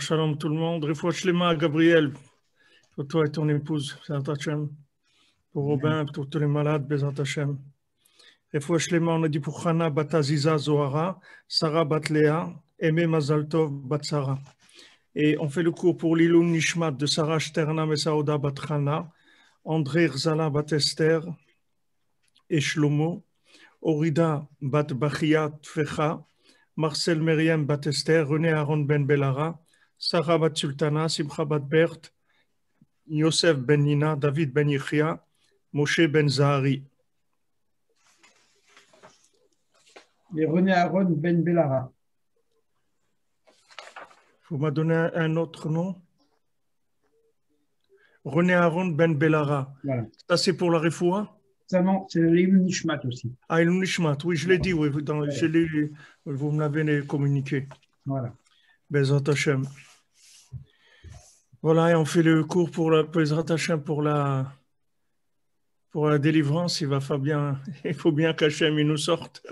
Shalom tout le monde. Refoua Shlema, Gabriel, pour toi et ton épouse, Bezrat Hashem. Pour Robin, pour tous les malades, Bezrat Hashem. Refoua Shlema, on a dit pour Chana bat Aziza Zohara, Sarah bat Léa, Aimé Mazal Tov bat Sarah. Et on fait le cours pour l'Ilum Nishmat de Sarah Shterna Mesaoda bat Chana, André Rzala bat Esther et Shlomo, Orida bat Bachia Tfecha, Marcel Meriem bat Esther, René Aaron ben Belara, Sarah bat Sultana, Simcha bat Bert, Yosef ben Nina, David ben Yichia, Moshe ben Zahari. Et René Aaron ben Belara. Vous m'avez donné un autre nom? René Aaron ben Belara. Voilà. Ça c'est pour la Refoua? Ça non, c'est l'Ilum Nishmat aussi. Ah, Ilum Nishmat, oui, je l'ai dit, oui, vous me l'avez communiqué. Voilà. Bezrat Hashem. Voilà, et on fait le cours pour la Bezrat Hashem pour la délivrance. Il faut bien qu'Hachem nous sorte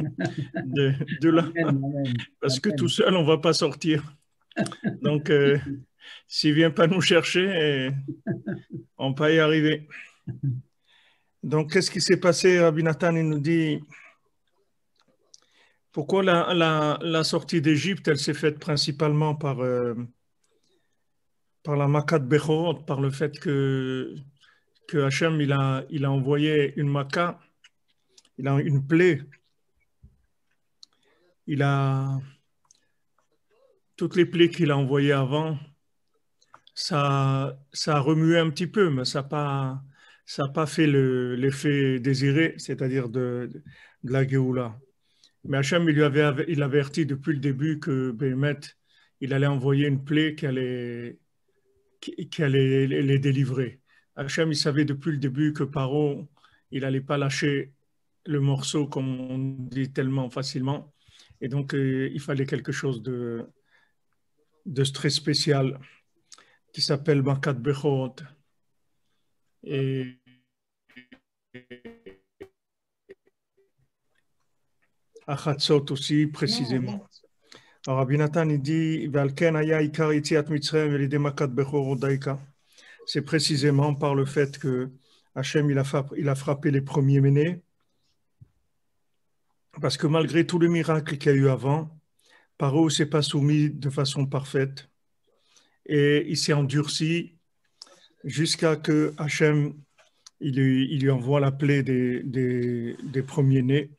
de là. Amen. Parce que tout seul, on ne va pas sortir. Donc, s'il ne vient pas nous chercher, on ne peut pas y arriver. Donc, qu'est-ce qui s'est passé? Rabbi Nathan, il nous dit pourquoi la sortie d'Égypte, elle s'est faite principalement par la Makat Bechorot, par le fait que Hachem, il a envoyé une Makat, il a une plaie, il a toutes les plaies qu'il a envoyées avant, ça a remué un petit peu, mais ça n'a pas fait l'effet désiré, c'est-à-dire de la Géoula. Mais Hachem, il averti depuis le début que Béhémet, il allait envoyer une plaie qui allait les délivrer. Hachem, il savait depuis le début que Paro, il n'allait pas lâcher le morceau, comme on dit tellement facilement. Et donc, il fallait quelque chose de très spécial qui s'appelle Makat Bechorot. Et Achatzot aussi, précisément. Alors, Rabbi Nathan, il dit c'est précisément par le fait que Hachem, il a frappé les premiers-nés. Parce que malgré tous les miracles qu'il y a eu avant, Paro ne s'est pas soumis de façon parfaite. Et il s'est endurci jusqu'à que Hachem il lui envoie la plaie des premiers-nés.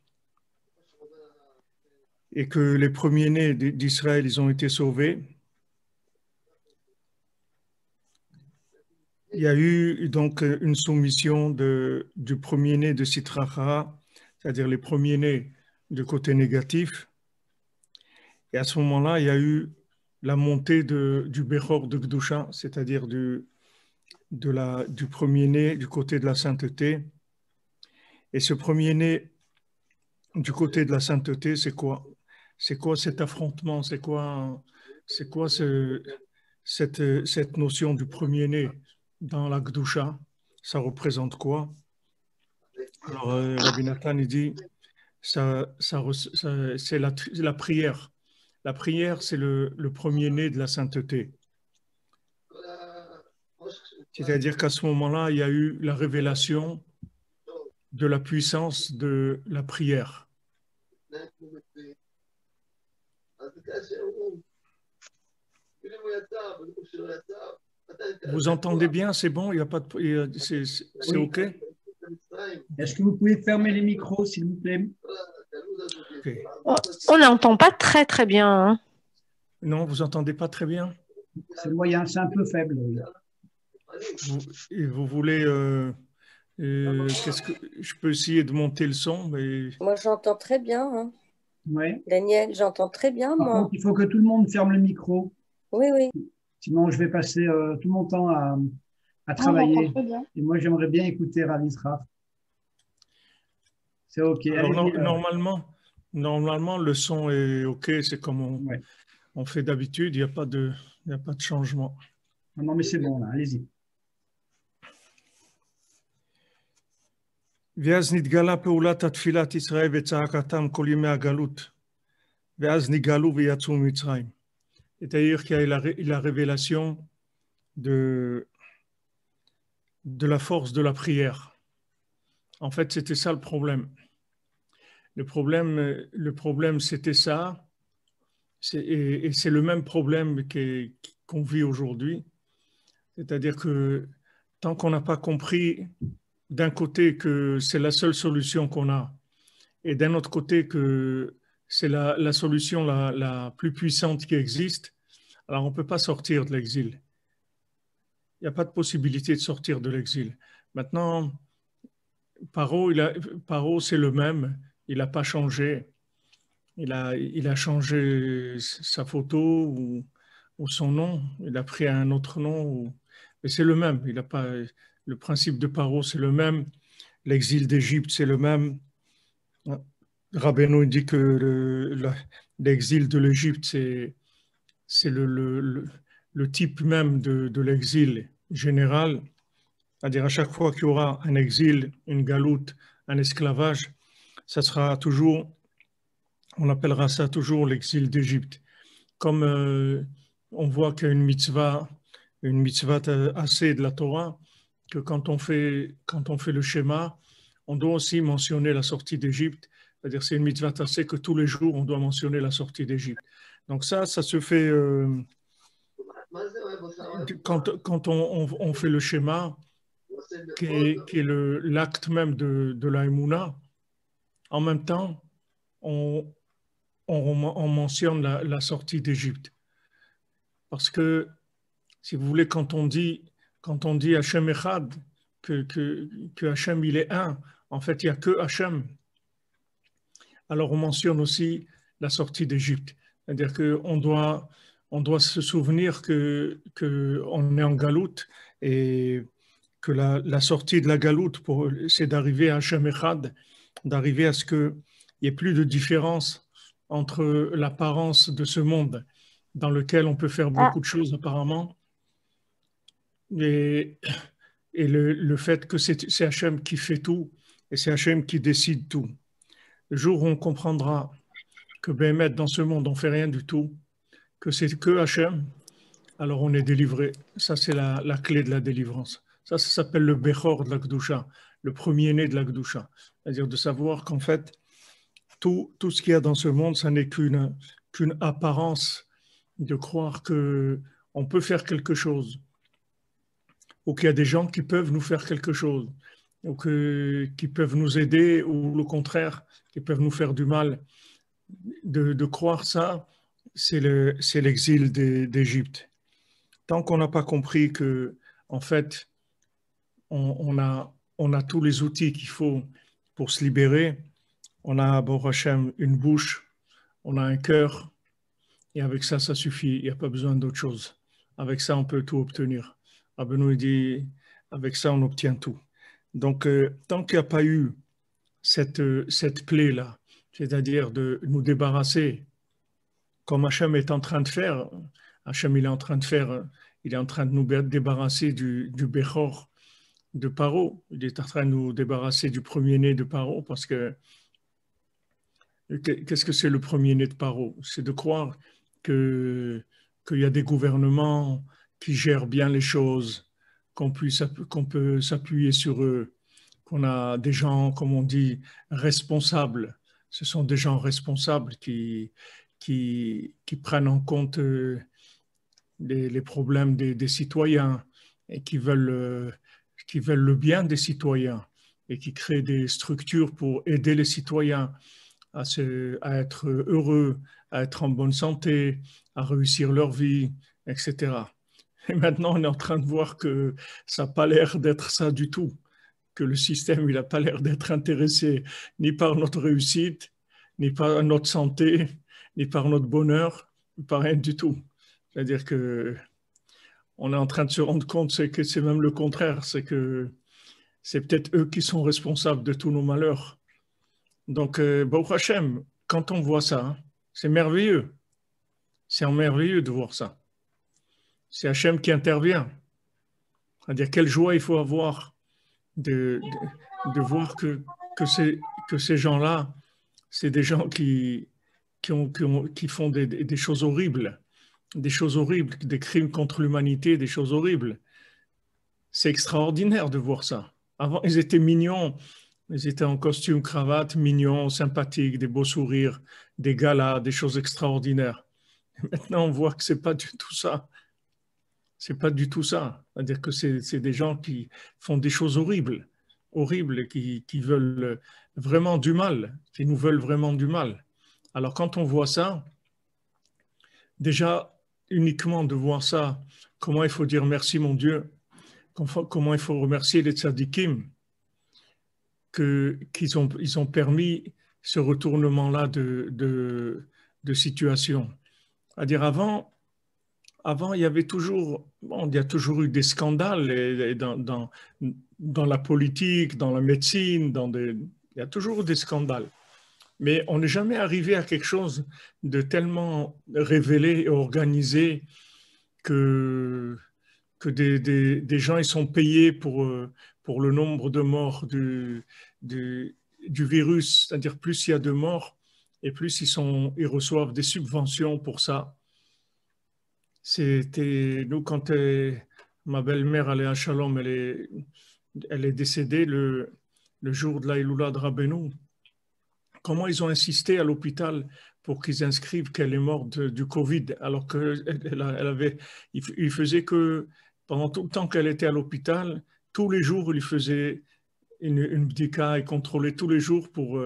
Et que les premiers-nés d'Israël, ils ont été sauvés. Il y a eu donc une soumission du premier-né de Sitracha, c'est-à-dire les premiers-nés du côté négatif. Et à ce moment-là, il y a eu la montée du Bechor de Gdusha, c'est-à-dire du premier-né du côté de la sainteté. Et ce premier-né du côté de la sainteté, c'est quoi? C'est quoi cet affrontement? C'est quoi cette notion du premier-né dans la Gdusha? Ça représente quoi? Alors, Rabbi Nathan, il dit, c'est la prière. La prière, c'est le premier-né de la sainteté. C'est-à-dire qu'à ce moment-là, il y a eu la révélation de la puissance de la prière. Vous entendez bien? C'est bon? Il n'y a pas de... C'est OK? Est-ce que vous pouvez fermer les micros, s'il vous plaît? Okay. On n'entend pas très très bien. Hein. Non, vous n'entendez pas très bien? C'est moyen, c'est un peu faible. Vous voulez... qu'est-ce que je peux essayer de monter le son, mais... Moi, j'entends très bien. Hein. Ouais. Daniel, j'entends très bien, Par moi. contre, il faut que tout le monde ferme le micro. Oui, oui. Sinon, je vais passer tout mon temps à travailler. Et moi, j'aimerais bien écouter Rav Israf. C'est OK. Alors, normalement, le son est OK. C'est comme on fait d'habitude. Il n'y a pas de changement. Non, mais c'est bon, là. Allez-y. ואז נתגלה פעולת התפילת ישראל וצעקתם כל ימי הגלות, ואז נגאלו ויצאו ממצרים. C'est-à-dire qu'il y a la révélation de la force de la prière. En fait, c'était ça le problème. Le problème c'était ça, et c'est le même problème qu'on vit aujourd'hui. C'est-à-dire que tant qu'on n'a pas compris d'un côté que c'est la seule solution qu'on a, et d'un autre côté que c'est la solution la plus puissante qui existe, alors on ne peut pas sortir de l'exil. Il n'y a pas de possibilité de sortir de l'exil. Maintenant, Paro, c'est le même, il n'a pas changé. Il a changé sa photo ou son nom, il a pris un autre nom, mais c'est le même. Il a pas, le principe de Paro, c'est le même. L'exil d'Égypte, c'est le même. Rabbeinu dit que l'exil de l'Égypte, c'est le type même de l'exil général. C'est-à-dire à chaque fois qu'il y aura un exil, une galoute, un esclavage, ça sera toujours, on appellera ça toujours l'exil d'Égypte. Comme on voit qu'il y a une mitzvah assez de la Torah, que quand on fait le schéma, on doit aussi mentionner la sortie d'Égypte. C'est-à-dire c'est une mitzvah assez que tous les jours, on doit mentionner la sortie d'Égypte. Donc ça se fait quand on fait le schéma, qui est l'acte même de la Emouna. En même temps, on mentionne la sortie d'Égypte. Parce que, si vous voulez, quand on dit Hachem Echad, que Hachem il est un, en fait, il n'y a que Hachem. Alors, on mentionne aussi la sortie d'Égypte. C'est-à-dire qu'on doit se souvenir qu'on est en galoute et que la sortie de la galoute, c'est d'arriver à Hachem Echad, d'arriver à ce qu'il n'y ait plus de différence entre l'apparence de ce monde dans lequel on peut faire beaucoup de choses apparemment, et le fait que c'est Hachem qui fait tout, et c'est Hachem qui décide tout. Le jour où on comprendra que Béhémet, dans ce monde, on ne fait rien du tout, que c'est que Hachem, alors on est délivré. Ça, c'est la clé de la délivrance. Ça s'appelle le Bechor de la Gdusha, le premier-né de la Gdusha. C'est-à-dire de savoir qu'en fait, tout ce qu'il y a dans ce monde, ça n'est qu'une apparence de croire qu'on peut faire quelque chose, ou qu'il y a des gens qui peuvent nous faire quelque chose, ou qui peuvent nous aider, ou le contraire, qui peuvent nous faire du mal. De croire ça, c'est l'exil d'Égypte. Tant qu'on n'a pas compris que, en fait, on a tous les outils qu'il faut pour se libérer, on a, Baruch Hashem, une bouche, on a un cœur, et avec ça, ça suffit. Il n'y a pas besoin d'autre chose. Avec ça, on peut tout obtenir. Rabbeinu dit, avec ça, on obtient tout. Donc, tant qu'il n'y a pas eu cette plaie-là, c'est-à-dire de nous débarrasser, comme Hachem est en train de faire, Hachem il est en train de nous débarrasser du Bechor de Paro. Il est en train de nous débarrasser du premier-né de Paro, parce que qu'est-ce que c'est le premier-né de Paro? C'est de croire qu'il y a des gouvernements qui gèrent bien les choses, qu'on peut s'appuyer sur eux, qu'on a des gens, comme on dit, responsables. Ce sont des gens responsables qui prennent en compte les problèmes des citoyens et qui veulent le bien des citoyens et qui créent des structures pour aider les citoyens à être heureux, à être en bonne santé, à réussir leur vie, etc. Et maintenant, on est en train de voir que ça n'a pas l'air d'être ça du tout, que le système, il n'a pas l'air d'être intéressé ni par notre réussite, ni par notre santé, ni par notre bonheur, ni par rien du tout. C'est-à-dire que on est en train de se rendre compte que c'est même le contraire, c'est que c'est peut-être eux qui sont responsables de tous nos malheurs. Donc, Baruch Hashem, quand on voit ça, c'est merveilleux. C'est merveilleux de voir ça. C'est Hashem qui intervient. C'est-à-dire quelle joie il faut avoir de voir que ces gens-là, c'est des gens qui font des choses horribles. des choses horribles, des crimes contre l'humanité, des choses horribles. C'est extraordinaire de voir ça. Avant, ils étaient mignons, ils étaient en costume, cravate, mignons, sympathiques, des beaux sourires, des galas, des choses extraordinaires. Maintenant, on voit que c'est pas du tout ça. C'est pas du tout ça. C'est-à-dire que c'est des gens qui font des choses horribles, horribles, et qui veulent vraiment du mal, qui nous veulent vraiment du mal. Alors quand on voit ça, déjà, uniquement de voir ça, comment il faut dire merci mon Dieu, comment il faut remercier les tzadikim, qu'ils ont permis ce retournement-là de situation. C'est-à-dire avant, il y avait toujours, bon, il y a toujours eu des scandales dans la politique, dans la médecine, il y a toujours eu des scandales. Mais on n'est jamais arrivé à quelque chose de tellement révélé et organisé que, que des gens ils sont payés pour le nombre de morts du virus. C'est-à-dire plus il y a de morts et plus ils reçoivent des subventions pour ça. C'était nous quand ma belle-mère allait à Shalom, elle est décédée le jour de la Iloula de Rabbeinu. Comment ils ont insisté à l'hôpital pour qu'ils inscrivent qu'elle est morte du Covid, alors il faisait que pendant tout le temps qu'elle était à l'hôpital, tous les jours, il faisait une bdika et contrôlait tous les jours pour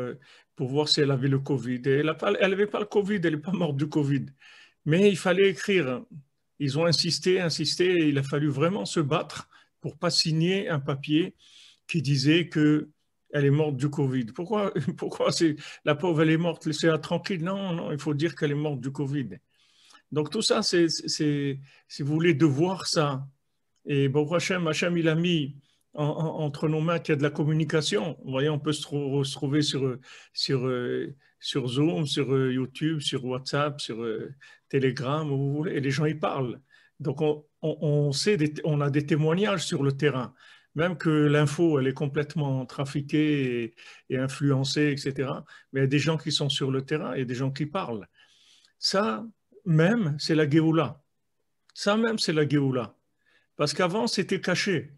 voir si elle avait le Covid. Et elle n'avait pas le Covid, elle n'est pas morte du Covid. Mais il fallait écrire. Ils ont insisté, et il a fallu vraiment se battre pour ne pas signer un papier qui disait que elle est morte du Covid. Pourquoi la pauvre, elle est morte, laissez-la tranquille? Non, non, il faut dire qu'elle est morte du Covid. Donc tout ça, c'est si vous voulez, de voir ça. Et bon, Hachem, il a mis entre nos mains qu'il y a de la communication. Vous voyez, on peut se retrouver sur Zoom, sur YouTube, sur WhatsApp, sur Telegram, et les gens y parlent. Donc on a des témoignages sur le terrain. Même que l'info, elle est complètement trafiquée et influencée, etc. Mais il y a des gens qui sont sur le terrain et des gens qui parlent. Ça, même, c'est la Géoula. Ça, même, c'est la Géoula. Parce qu'avant, c'était caché.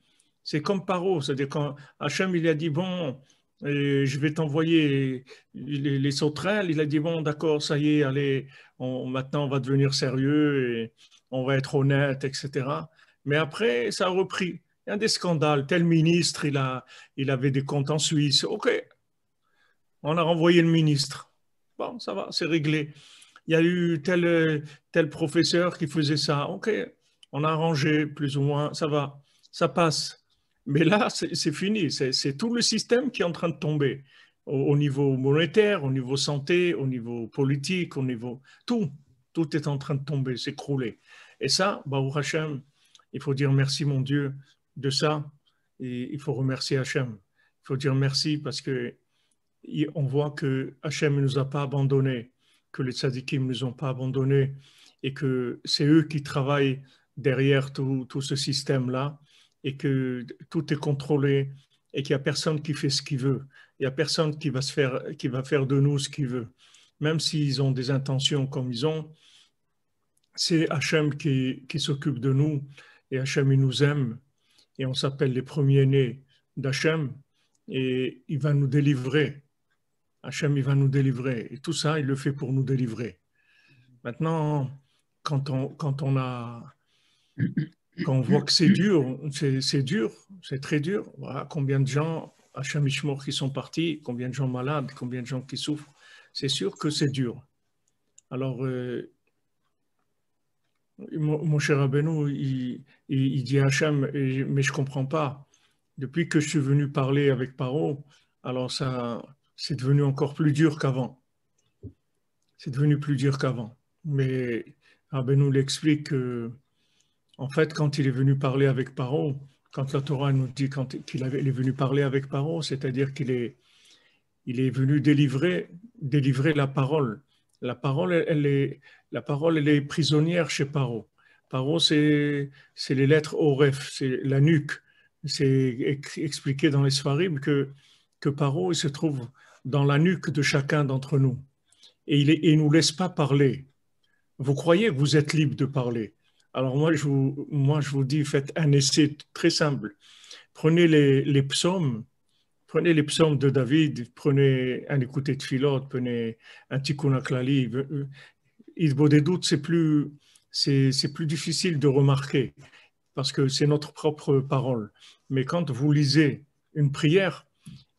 C'est comme Paro. C'est-à-dire quand Hachem, il a dit, bon, je vais t'envoyer les sauterelles, il a dit, bon, d'accord, ça y est, allez, maintenant, on va devenir sérieux et on va être honnête, etc. Mais après, ça a repris. Il y a des scandales. Tel ministre, il avait des comptes en Suisse. OK, on a renvoyé le ministre. Bon, ça va, c'est réglé. Il y a eu tel professeur qui faisait ça. OK, on a arrangé plus ou moins, ça va, ça passe. Mais là, c'est fini. C'est tout le système qui est en train de tomber. Au niveau monétaire, au niveau santé, au niveau politique, au niveau... Tout est en train de tomber, s'écrouler. Et ça, Baruch Hashem, il faut dire merci mon Dieu de ça, et il faut remercier Hachem. Il faut dire merci parce que on voit que Hachem ne nous a pas abandonnés, que les tzadikim ne nous ont pas abandonnés et que c'est eux qui travaillent derrière tout ce système-là et que tout est contrôlé et qu'il n'y a personne qui fait ce qu'il veut. Il n'y a personne qui va faire de nous ce qu'il veut. Même s'ils ont des intentions comme ils ont, c'est Hachem qui s'occupe de nous et Hachem il nous aime. Et on s'appelle les premiers-nés d'Hachem, et il va nous délivrer. Hachem, il va nous délivrer. Et tout ça, il le fait pour nous délivrer. Maintenant, quand on voit que c'est dur, c'est très dur. Voilà, combien de gens, Hachem Ishmor, qui sont partis, combien de gens malades, combien de gens qui souffrent. C'est sûr que c'est dur. Alors, mon cher Rabbeinu, il dit à Hachem, mais je ne comprends pas. Depuis que je suis venu parler avec Paro, alors ça, c'est devenu encore plus dur qu'avant. C'est devenu plus dur qu'avant. Mais Rabbeinu l'explique que, en fait, quand il est venu parler avec Paro, quand la Torah nous dit qu'il est venu parler avec Paro, c'est-à-dire qu'il est venu délivrer la parole. La parole, elle est prisonnière chez Paro. Paro, c'est les lettres Oref, c'est la nuque. C'est expliqué dans les Sfarim que Paro, il se trouve dans la nuque de chacun d'entre nous. Et il ne nous laisse pas parler. vous croyez que vous êtes libre de parler. Alors moi, je vous dis, faites un essai très simple. Prenez les psaumes de David, prenez un écouté de Philote, prenez un Tikkun Klali. Il vaut des doutes, c'est plus difficile de remarquer parce que c'est notre propre parole. Mais quand vous lisez une prière,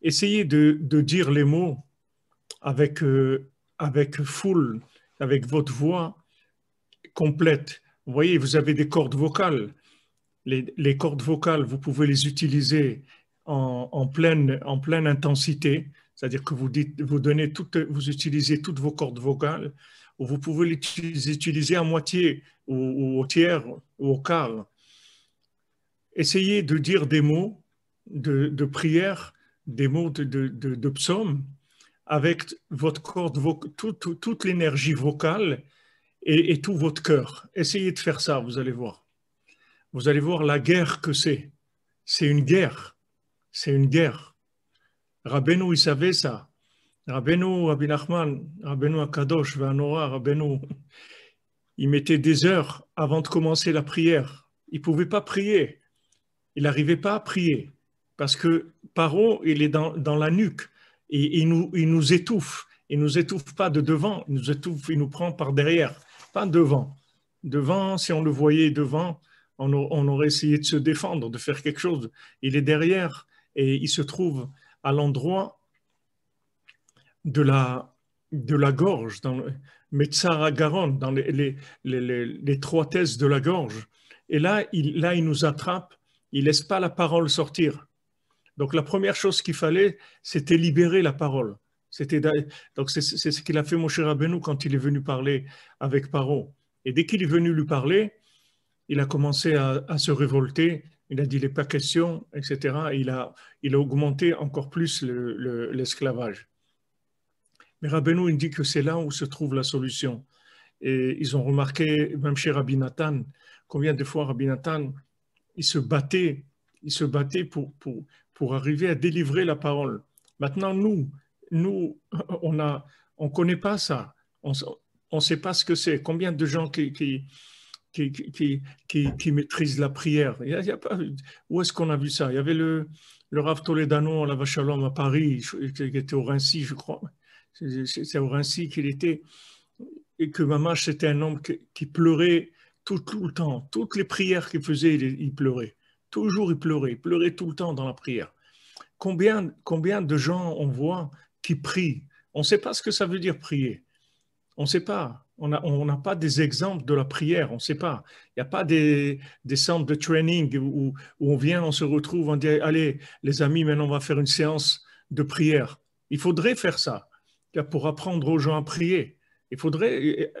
essayez de dire les mots avec, avec foule, avec votre voix complète. Vous voyez, vous avez des cordes vocales. Les cordes vocales, vous pouvez les utiliser en pleine intensité, c'est-à-dire que vous utilisez toutes vos cordes vocales, ou vous pouvez les utiliser à moitié, ou au tiers, ou au quart. Essayez de dire des mots de prière, des mots de psaume, avec votre corde toute l'énergie vocale et tout votre cœur. Essayez de faire ça, vous allez voir. Vous allez voir la guerre que c'est. C'est une guerre. C'est une guerre. Rabbeinu, il savait ça. Rabbeinu, Rabbi Nachman, Rabbeinu Akadosh, Vanora, Rabbeinu, il mettait des heures avant de commencer la prière. Il ne pouvait pas prier. Il n'arrivait pas à prier. Parce que Paro, il est dans la nuque. Et il nous étouffe. Il ne nous étouffe pas de devant. Il nous étouffe, il nous prend par derrière. Pas devant. Devant, si on le voyait devant, on aurait essayé de se défendre, de faire quelque chose. Il est derrière et il se trouve à l'endroit de la gorge, dans le Metzara Garon, dans l'étroitesse de la gorge. Et là, il nous attrape, il ne laisse pas la parole sortir. Donc la première chose qu'il fallait, c'était libérer la parole. Donc c'est ce qu'il a fait Moshe Rabbeinu quand il est venu parler avec Paro. Et dès qu'il est venu lui parler, il a commencé à se révolter, il a dit il n'est pas question, etc. Il a augmenté encore plus l'esclavage. Mais Rabbeinu, il dit que c'est là où se trouve la solution. Et ils ont remarqué, même chez Rabbi Nathan, combien de fois Rabbi Nathan, il se battait pour arriver à délivrer la parole. Maintenant, nous on connaît pas ça. On ne sait pas ce que c'est. Combien de gens qui maîtrisent la prière. Il y a pas, où est-ce qu'on a vu ça? Il y avait le Rav Toledano à la Vachalom à Paris, qui était au Rincy, je crois. C'est au Rincy qu'il était. Et que Mamash, c'était un homme qui pleurait tout le temps. Toutes les prières qu'il faisait, il pleurait. Toujours il pleurait tout le temps dans la prière. Combien de gens on voit qui prient? On ne sait pas ce que ça veut dire prier. On ne sait pas. On n'a pas des exemples de la prière, on ne sait pas. Il n'y a pas des centres de training où on vient, on se retrouve, on dit allez les amis, maintenant on va faire une séance de prière. Il faudrait faire ça pour apprendre aux gens à prier. Il faudrait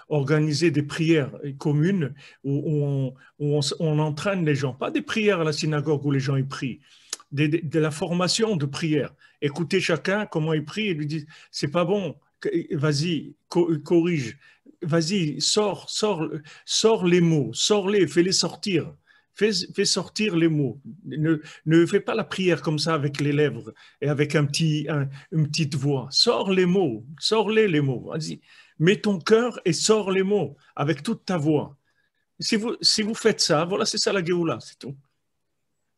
organiser des prières communes où on entraîne les gens. Pas des prières à la synagogue où les gens y prient, de la formation de prière. Écoutez chacun comment il prie et lui dit c'est pas bon. Vas-y, corrige. Vas-y, sors les mots, sors-les, fais-les sortir. Fais sortir les mots. Ne fais pas la prière comme ça avec les lèvres et avec une petite voix. Sors les mots, les mots. Vas-y, mets ton cœur et sors les mots avec toute ta voix. Si vous faites ça, voilà, c'est ça la Géoula, c'est tout.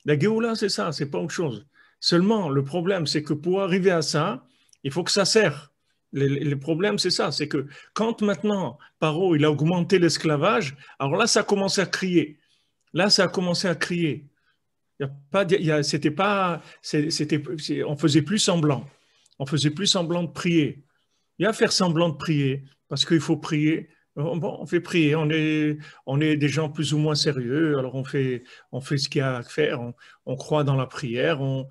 La Géoula, c'est ça, c'est pas autre chose. Seulement, le problème, c'est que pour arriver à ça, il faut que ça sert. Le problème, c'est ça, c'est que quand maintenant, Paro, il a augmenté l'esclavage, alors là, ça a commencé à crier. Là, ça a commencé à crier. On faisait plus semblant. On faisait plus semblant de prier. Il y a à faire semblant de prier, parce qu'il faut prier. Bon, on fait prier, on est des gens plus ou moins sérieux, alors on fait ce qu'il y a à faire, on croit dans la prière, on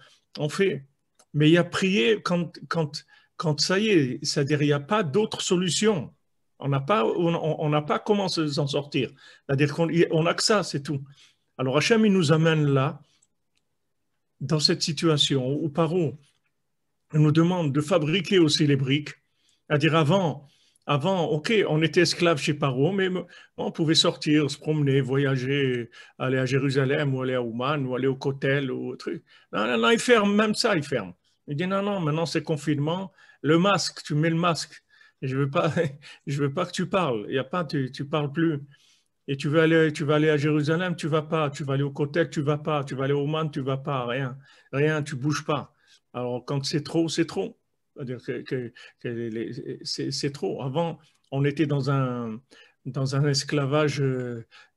fait. Mais il y a prier quand ça y est, c'est-à-dire il n'y a pas d'autre solution. On n'a pas comment s'en sortir. C'est-à-dire qu'on n'a que ça, c'est tout. Alors Hachem, il nous amène là, dans cette situation où Paro nous demande de fabriquer aussi les briques. C'est-à-dire avant, ok, on était esclave chez Paro, mais on pouvait sortir, se promener, voyager, aller à Jérusalem ou aller à Ouman ou aller au Kotel ou truc. Non, il ferme, même ça, il ferme. Il dit non, maintenant c'est confinement. Le masque, tu mets le masque. Et je veux pas, je veux pas que tu parles. Il y a pas, tu parles plus. Et tu vas aller à Jérusalem, tu vas pas. Tu vas aller au Kotel, tu vas pas. Tu vas aller au Man, tu vas pas. Rien, rien, tu bouges pas. Alors quand c'est trop, c'est trop. C'est-à-dire c'est trop. Avant, on était dans un esclavage,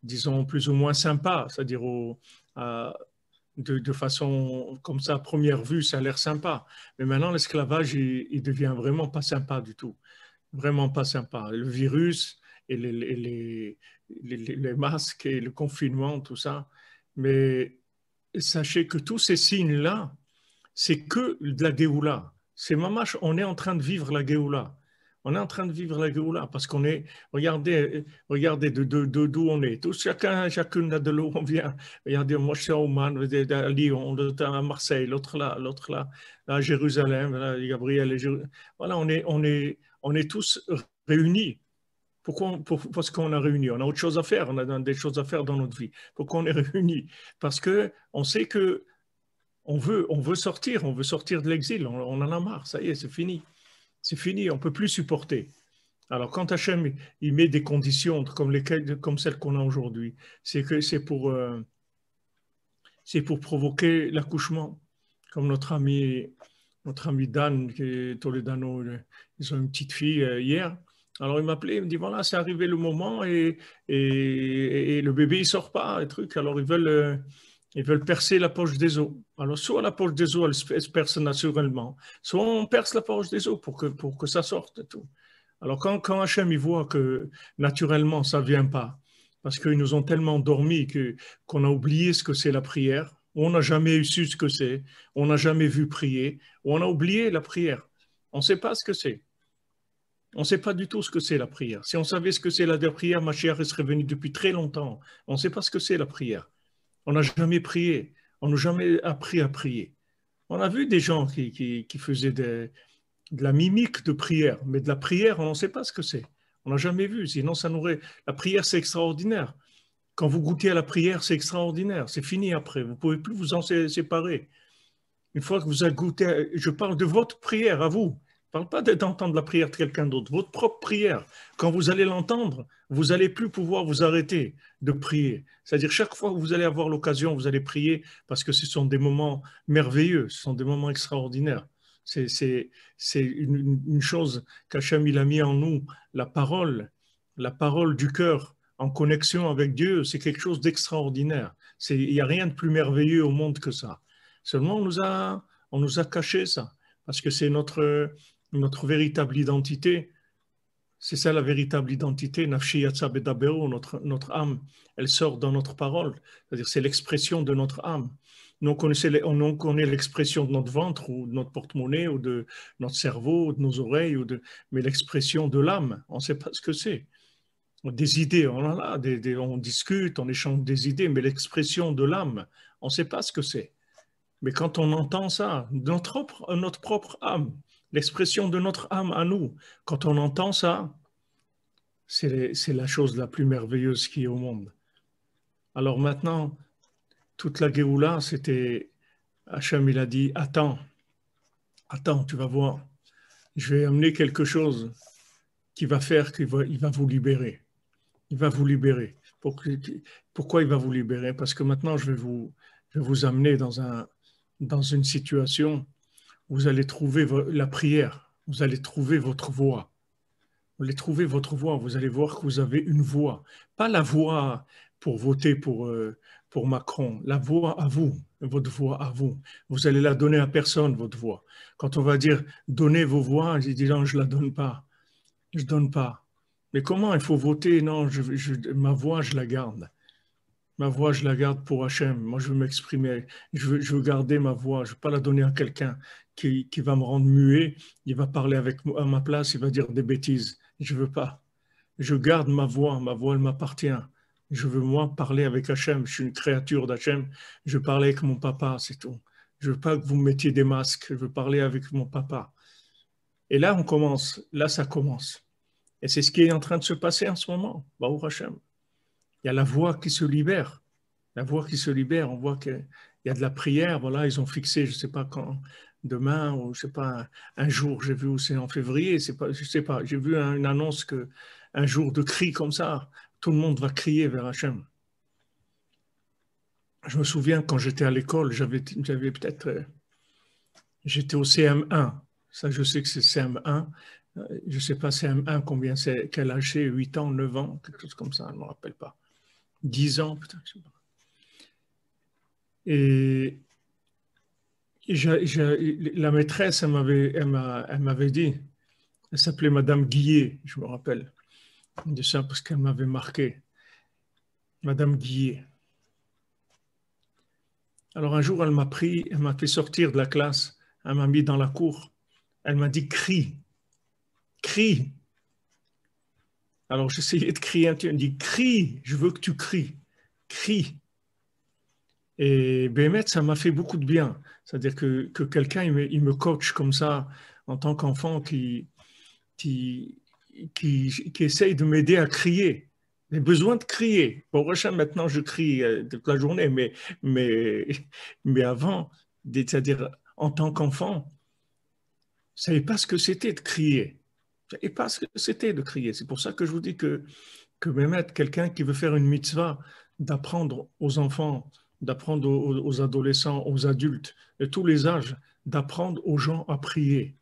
disons, plus ou moins sympa. C'est-à-dire de façon comme ça, à première vue, ça a l'air sympa. Mais maintenant, l'esclavage, il devient vraiment pas sympa du tout. Vraiment pas sympa. Le virus et les masques et le confinement, tout ça. Mais sachez que tous ces signes-là, c'est que de la Géoula. C'est mamash, on est en train de vivre la Géoula. On est en train de vivre la Géoula parce qu'on est, regardez d'où on est. Tous, chacune de l'eau on vient. Regardez, moi je suis à Oman, à Lyon, l'autre à Marseille, l'autre là, à Jérusalem, là, Gabriel. Voilà, on est tous réunis. Parce qu'on a réuni, on a autre chose à faire, on a des choses à faire dans notre vie. Pourquoi on est réunis? Parce qu'on sait que on veut sortir de l'exil, on en a marre, ça y est, c'est fini, on ne peut plus supporter. Alors quand Hachem il met des conditions comme celles qu'on a aujourd'hui, c'est pour provoquer l'accouchement, comme notre ami Dan, qui est Toledano, ils ont une petite fille hier. Alors il m'appelait, il me dit voilà, c'est arrivé le moment et le bébé il sort pas, et truc. Alors ils veulent percer la poche des os. Alors soit la poche des os elle se perce naturellement, soit on perce la poche des os pour que ça sorte et tout. Alors quand Hachem il voit que naturellement ça vient pas, parce qu'ils nous ont tellement dormi qu'on a oublié ce que c'est la prière, on n'a jamais su ce que c'est, on n'a jamais vu prier, on a oublié la prière. On ne sait pas ce que c'est. On ne sait pas du tout ce que c'est la prière. Si on savait ce que c'est la prière, Mashiach serait venu depuis très longtemps. On ne sait pas ce que c'est la prière. On n'a jamais prié. On n'a jamais appris à prier. On a vu des gens qui faisaient de la mimique de prière, mais de la prière, on ne sait pas ce que c'est. On n'a jamais vu. Sinon, ça n'aurait. La prière, c'est extraordinaire. Quand vous goûtez à la prière, c'est extraordinaire. C'est fini après. Vous ne pouvez plus vous en séparer. Une fois que vous avez goûté, je parle de votre prière à vous. Je ne parle pas d'entendre la prière de quelqu'un d'autre. Votre propre prière. Quand vous allez l'entendre, vous n'allez plus pouvoir vous arrêter de prier. C'est-à-dire chaque fois que vous allez avoir l'occasion, vous allez prier parce que ce sont des moments merveilleux, ce sont des moments extraordinaires. C'est une chose qu'Hachem il a mis en nous, la parole du cœur en connexion avec Dieu, c'est quelque chose d'extraordinaire. Il n'y a rien de plus merveilleux au monde que ça. Seulement, on nous a caché ça, parce que c'est notre véritable identité. C'est ça la véritable identité, Nafshi Yatsa Bedabero, notre âme, elle sort dans notre parole, c'est-à-dire c'est l'expression de notre âme. Nous, on connaît l'expression de notre ventre ou de notre porte-monnaie ou de notre cerveau ou de nos oreilles, mais l'expression de l'âme, on ne sait pas ce que c'est. Des idées, on en a, on discute, on échange des idées, mais l'expression de l'âme, on ne sait pas ce que c'est. Mais quand on entend ça, notre propre âme, l'expression de notre âme à nous, quand on entend ça, c'est la chose la plus merveilleuse qui est au monde. Alors maintenant, toute la Géoula, c'était, Hachem, il a dit, attends, tu vas voir, je vais amener quelque chose qui va faire qu'il va vous libérer. Il va vous libérer. Pourquoi il va vous libérer? Parce que maintenant, je vais vous amener dans une situation où vous allez trouver la prière, vous allez trouver votre voix. Vous allez trouver votre voix, vous allez voir que vous avez une voix. Pas la voix pour voter pour Macron, la voix à vous, votre voix à vous. Vous allez la donner à personne, votre voix. Quand on va dire « donnez vos voix », je dis « non, je ne la donne pas. Je ne donne pas. » Mais comment il faut voter? Non, ma voix, je la garde. Ma voix, je la garde pour Hachem. Moi, je veux m'exprimer. Je veux garder ma voix. Je ne veux pas la donner à quelqu'un qui va me rendre muet. Il va parler à ma place. Il va dire des bêtises. Je ne veux pas. Je garde ma voix. Ma voix, elle m'appartient. Je veux, moi, parler avec Hachem. Je suis une créature d'Hachem. Je veux parler avec mon papa, c'est tout. Je ne veux pas que vous me mettiez des masques. Je veux parler avec mon papa. Et là, on commence. Là, ça commence. Et c'est ce qui est en train de se passer en ce moment. Baruch Hashem. Il y a la voix qui se libère. La voix qui se libère. On voit qu'il y a de la prière. Voilà, ils ont fixé, je ne sais pas quand, demain, ou je sais pas, un jour, j'ai vu, c'est en février, c'est pas, je sais pas, j'ai vu une annonce que un jour de cri comme ça, tout le monde va crier vers Hachem. Je me souviens quand j'étais à l'école, j'avais peut-être, j'étais au CM1. Ça, je sais que c'est CM1. Je sais pas CM1 combien c'est, quel âge c'est, 8 ans, 9 ans, quelque chose comme ça, je ne me rappelle pas. 10 ans peut-être, je sais pas. Et la maîtresse, elle m'avait dit, elle s'appelait Madame Guillet, je me rappelle de ça parce qu'elle m'avait marqué. Madame Guillet. Alors un jour, elle m'a pris, elle m'a fait sortir de la classe, elle m'a mis dans la cour, elle m'a dit crie, crie. Alors j'essayais de crier, elle me dit crie, je veux que tu cries, crie. Et Bémet, ça m'a fait beaucoup de bien. C'est-à-dire que quelqu'un, il me coach comme ça en tant qu'enfant qui, qui essaye de m'aider à crier. J'ai besoin de crier. Bon, prochain, maintenant, je crie toute la journée, mais avant, c'est-à-dire en tant qu'enfant, je ne savais pas ce que c'était de crier. Je ne savais pas ce que c'était de crier. C'est pour ça que je vous dis que Mehmet, quelqu'un qui veut faire une mitzvah, d'apprendre aux enfants, d'apprendre aux adolescents, aux adultes, de tous les âges, d'apprendre aux gens à prier.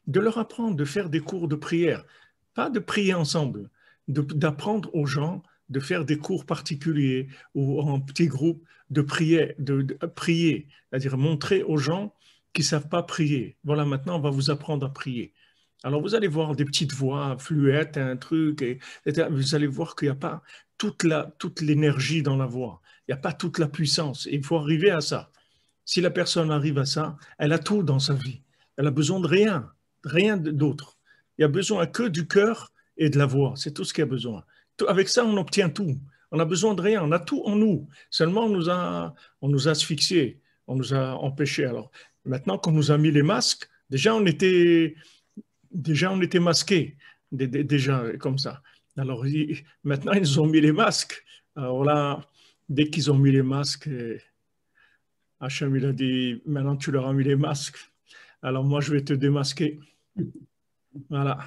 De leur apprendre, de faire des cours de prière. Pas de prier ensemble, d'apprendre aux gens de faire des cours particuliers ou en petits groupes de prier, de prier, c'est-à-dire montrer aux gens qui ne savent pas prier. Voilà, maintenant, on va vous apprendre à prier. Alors, vous allez voir des petites voix fluettes, un truc, et vous allez voir qu'il n'y a pas toute l'énergie dans la voix. Il n'y a pas toute la puissance. Et il faut arriver à ça. Si la personne arrive à ça, elle a tout dans sa vie. Elle a besoin de rien d'autre. Il y a besoin que du cœur et de la voix. C'est tout ce qu'il y a besoin. Avec ça, on obtient tout. On n'a besoin de rien. On a tout en nous. Seulement, on nous a asphyxiés. On nous a empêchés. Alors, maintenant qu'on nous a mis les masques, déjà, on était masqués. Déjà, comme ça. Alors, maintenant, ils ont mis les masques. Alors là, dès qu'ils ont mis les masques, Hachem, il a dit, maintenant tu leur as mis les masques. Alors moi, je vais te démasquer. Voilà,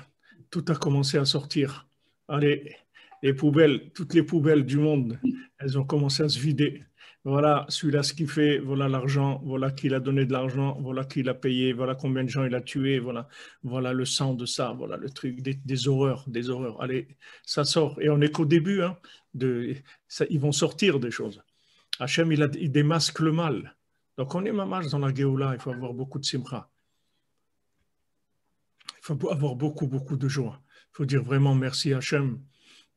tout a commencé à sortir. Allez, les poubelles, toutes les poubelles du monde, elles ont commencé à se vider. Voilà, celui-là, ce qu'il fait, voilà l'argent, voilà qui il a donné de l'argent, voilà qui l'a payé, voilà combien de gens il a tué, voilà le sang de ça, voilà le truc, des horreurs, des horreurs. Allez, ça sort. Et on n'est qu'au début, hein, ils vont sortir des choses. Hachem, il démasque le mal. Donc on est mamage dans la Géoula, il faut avoir beaucoup de simcha. Il faut avoir beaucoup, beaucoup de joie. Il faut dire vraiment merci à Hachem,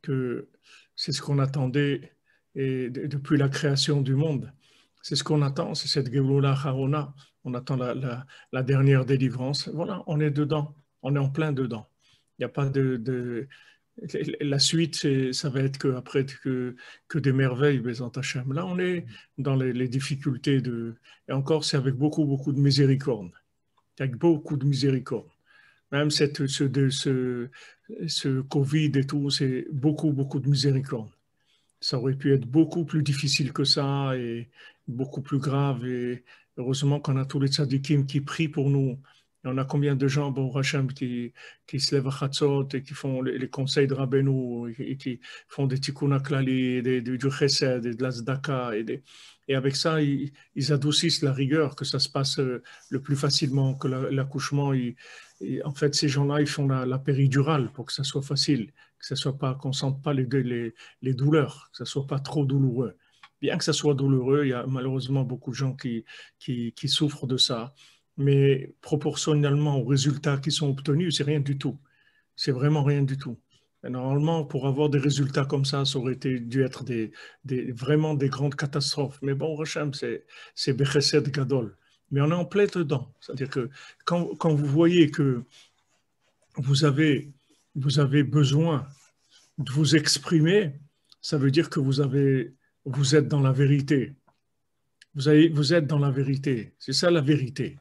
que c'est ce qu'on attendait et depuis la création du monde. C'est ce qu'on attend, c'est cette Géoula Harona. On attend la dernière délivrance. Voilà, on est dedans, on est en plein dedans. Il n'y a pas la suite, ça va être après que des merveilles, Bézant Hachem. Là, on est dans les difficultés et encore, c'est avec beaucoup, beaucoup de miséricorde. Avec beaucoup de miséricorde. Même ce Covid et tout, c'est beaucoup, beaucoup de miséricorde. Ça aurait pu être beaucoup plus difficile que ça et beaucoup plus grave. Et heureusement qu'on a tous les tzadikim qui prient pour nous. Et on a combien de gens, bon, Hachem, qui se lèvent à Chatzot et qui font les conseils de Rabbeinu et qui font des tikkun haklali, du chesed, et de la tzedaka. Et avec ça, ils adoucissent la rigueur, que ça se passe le plus facilement, que l'accouchement, en fait, ces gens-là, ils font la péridurale pour que ça soit facile, que ça soit pas, qu'on sente pas les douleurs, que ça soit pas trop douloureux. Bien que ça soit douloureux, il y a malheureusement beaucoup de gens qui souffrent de ça, mais proportionnellement aux résultats qui sont obtenus, c'est rien du tout. C'est vraiment rien du tout. Et normalement, pour avoir des résultats comme ça aurait dû être vraiment des grandes catastrophes. Mais bon, Hachem, c'est Bechesed Gadol. Mais on est en plein dedans. C'est-à-dire que quand vous voyez que vous avez besoin de vous exprimer, ça veut dire que vous êtes dans la vérité. Vous êtes dans la vérité. C'est ça la vérité.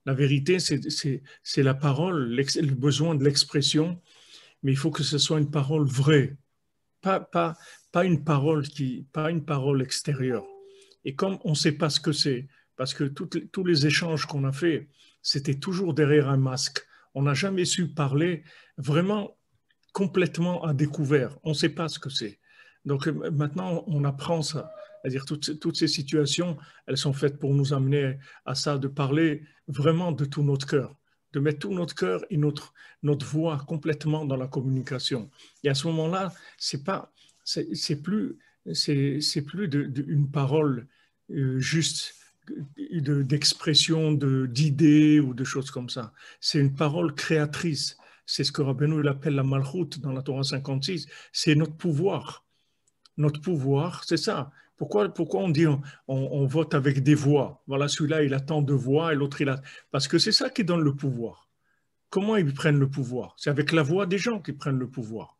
La vérité, c'est la parole, le besoin de l'expression, mais il faut que ce soit une parole vraie, pas une parole extérieure. Et comme on ne sait pas ce que c'est, parce que tous les échanges qu'on a faits, c'était toujours derrière un masque. On n'a jamais su parler vraiment complètement à découvert. On ne sait pas ce que c'est. Donc maintenant, on apprend ça. C'est-à-dire toutes ces situations, elles sont faites pour nous amener à ça, de parler vraiment de tout notre cœur, de mettre tout notre cœur et notre voix complètement dans la communication. Et à ce moment-là, c'est plus une parole juste d'expression d'idées ou de choses comme ça. C'est une parole créatrice. C'est ce que Rabbeinu appelle la malchoute dans la Torah 56. C'est notre pouvoir. Notre pouvoir, c'est ça. Pourquoi on dit on vote avec des voix? Voilà, celui-là, il a tant de voix et l'autre, il a... Parce que c'est ça qui donne le pouvoir. Comment ils prennent le pouvoir? C'est avec la voix des gens qu'ils prennent le pouvoir.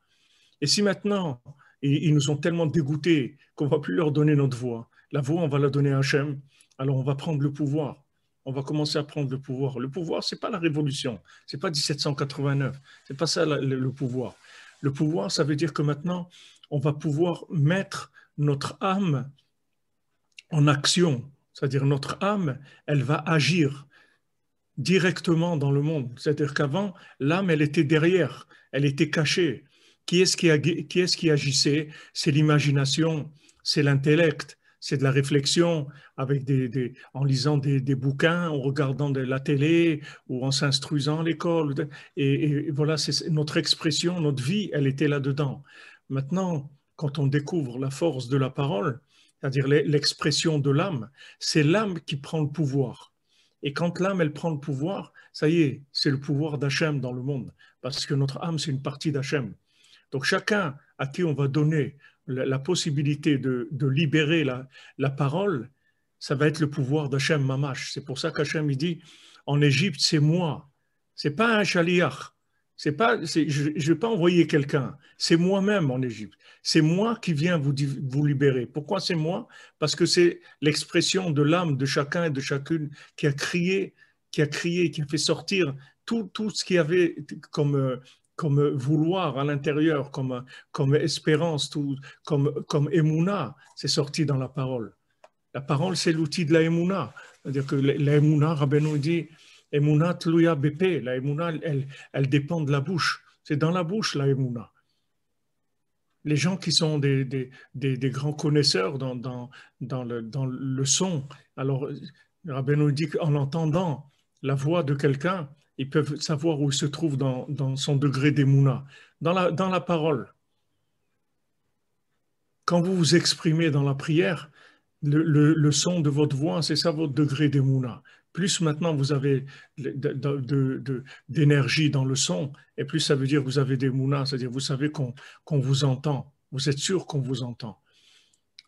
Et si maintenant, ils nous ont tellement dégoûtés qu'on ne va plus leur donner notre voix, la voix, on va la donner à Hachem, alors on va prendre le pouvoir. On va commencer à prendre le pouvoir. Le pouvoir, ce n'est pas la révolution. Ce n'est pas 1789. Ce n'est pas ça le pouvoir. Le pouvoir, ça veut dire que maintenant, on va pouvoir mettre notre âme en action. C'est-à-dire notre âme, elle va agir directement dans le monde. C'est-à-dire qu'avant, l'âme, elle était derrière. Elle était cachée. Qui est-ce qui agissait? C'est l'imagination, c'est l'intellect, c'est de la réflexion avec en lisant des bouquins, en regardant de la télé ou en s'instruisant à l'école. Et voilà, c'est notre expression, notre vie, elle était là-dedans. Maintenant, quand on découvre la force de la parole, c'est-à-dire l'expression de l'âme, c'est l'âme qui prend le pouvoir. Et quand l'âme, elle prend le pouvoir, ça y est, c'est le pouvoir d'Hachem dans le monde. Parce que notre âme, c'est une partie d'Hachem. Donc chacun à qui on va donner la possibilité de libérer la parole, ça va être le pouvoir d'Hachem Mamash. C'est pour ça qu'Hachem il dit, en Égypte, c'est moi. C'est pas un chaliach. Je ne vais pas envoyer quelqu'un. C'est moi-même en Égypte. C'est moi qui viens vous libérer. Pourquoi c'est moi? Parce que c'est l'expression de l'âme de chacun et de chacune qui a crié, qui a fait sortir tout ce qu'il y avait comme vouloir à l'intérieur, comme espérance, comme émouna, c'est sorti dans la parole. La parole, c'est l'outil de la émouna. C'est-à-dire que la émouna, Rabbeinu dit, émouna tlouya bépé, la émouna, elle dépend de la bouche. C'est dans la bouche, la émouna. Les gens qui sont des grands connaisseurs dans le son, alors Rabbeinu dit qu'en entendant la voix de quelqu'un, ils peuvent savoir où il se trouve dans son degré d'émouna, dans la parole. Quand vous vous exprimez dans la prière, le son de votre voix, c'est ça votre degré d'émouna. Plus maintenant vous avez d'énergie dans le son, et plus ça veut dire que vous avez d'émouna, c'est-à-dire vous savez qu'on vous entend, vous êtes sûr qu'on vous entend.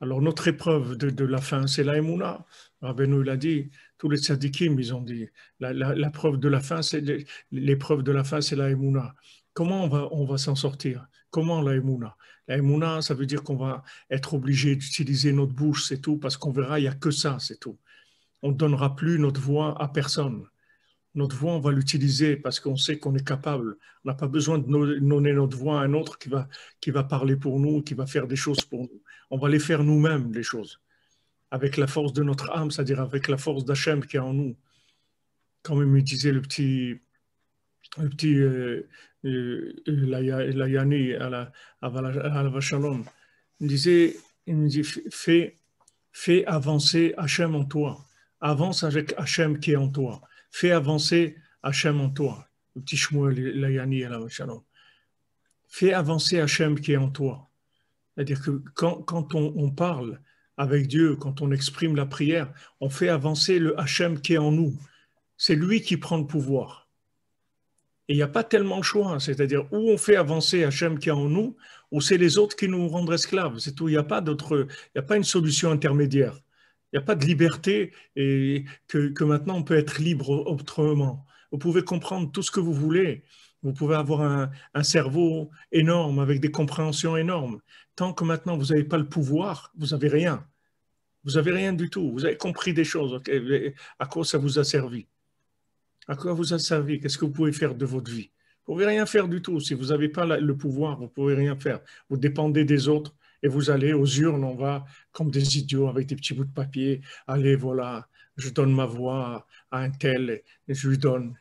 Alors notre épreuve de la fin, c'est la émouna. Rabbeinu l'a dit, tous les tzadikim, ils ont dit, la preuve de la fin, l'épreuve de la fin, c'est la émouna. Comment on va s'en sortir? Comment la émouna? La émouna, ça veut dire qu'on va être obligé d'utiliser notre bouche, c'est tout, parce qu'on verra, il n'y a que ça, c'est tout. On ne donnera plus notre voix à personne. Notre voix, on va l'utiliser parce qu'on sait qu'on est capable. On n'a pas besoin de donner notre voix à un autre qui va parler pour nous, qui va faire des choses pour nous. On va les faire nous-mêmes, les choses. Avec la force de notre âme, c'est-à-dire avec la force d'Hachem qui est en nous. Comme il me disait le petit Layani à la Vachalom, il me dit, fais avancer Hachem en toi. Avance avec Hachem qui est en toi. Fais avancer Hachem en toi. Le petit Shmuel Layani à la Vachalom. Fais avancer Hachem qui est en toi. C'est-à-dire que quand on parle avec Dieu, quand on exprime la prière, on fait avancer le Hachem qui est en nous. C'est lui qui prend le pouvoir. Et il n'y a pas tellement de choix, c'est-à-dire où on fait avancer Hachem qui est en nous, ou c'est les autres qui nous rendent esclaves. C'est tout. Il n'y a pas une solution intermédiaire. Il n'y a pas de liberté et que maintenant on peut être libre autrement. Vous pouvez comprendre tout ce que vous voulez. Vous pouvez avoir un cerveau énorme avec des compréhensions énormes. Tant que maintenant vous n'avez pas le pouvoir, vous n'avez rien. Vous n'avez rien du tout. Vous avez compris des choses. Okay? À quoi ça vous a servi? À quoi vous a servi? Qu'est-ce que vous pouvez faire de votre vie? Vous ne pouvez rien faire du tout. Si vous n'avez pas le pouvoir, vous ne pouvez rien faire. Vous dépendez des autres et vous allez aux urnes, on va comme des idiots avec des petits bouts de papier. Allez, voilà, je donne ma voix à un tel, et je lui donne.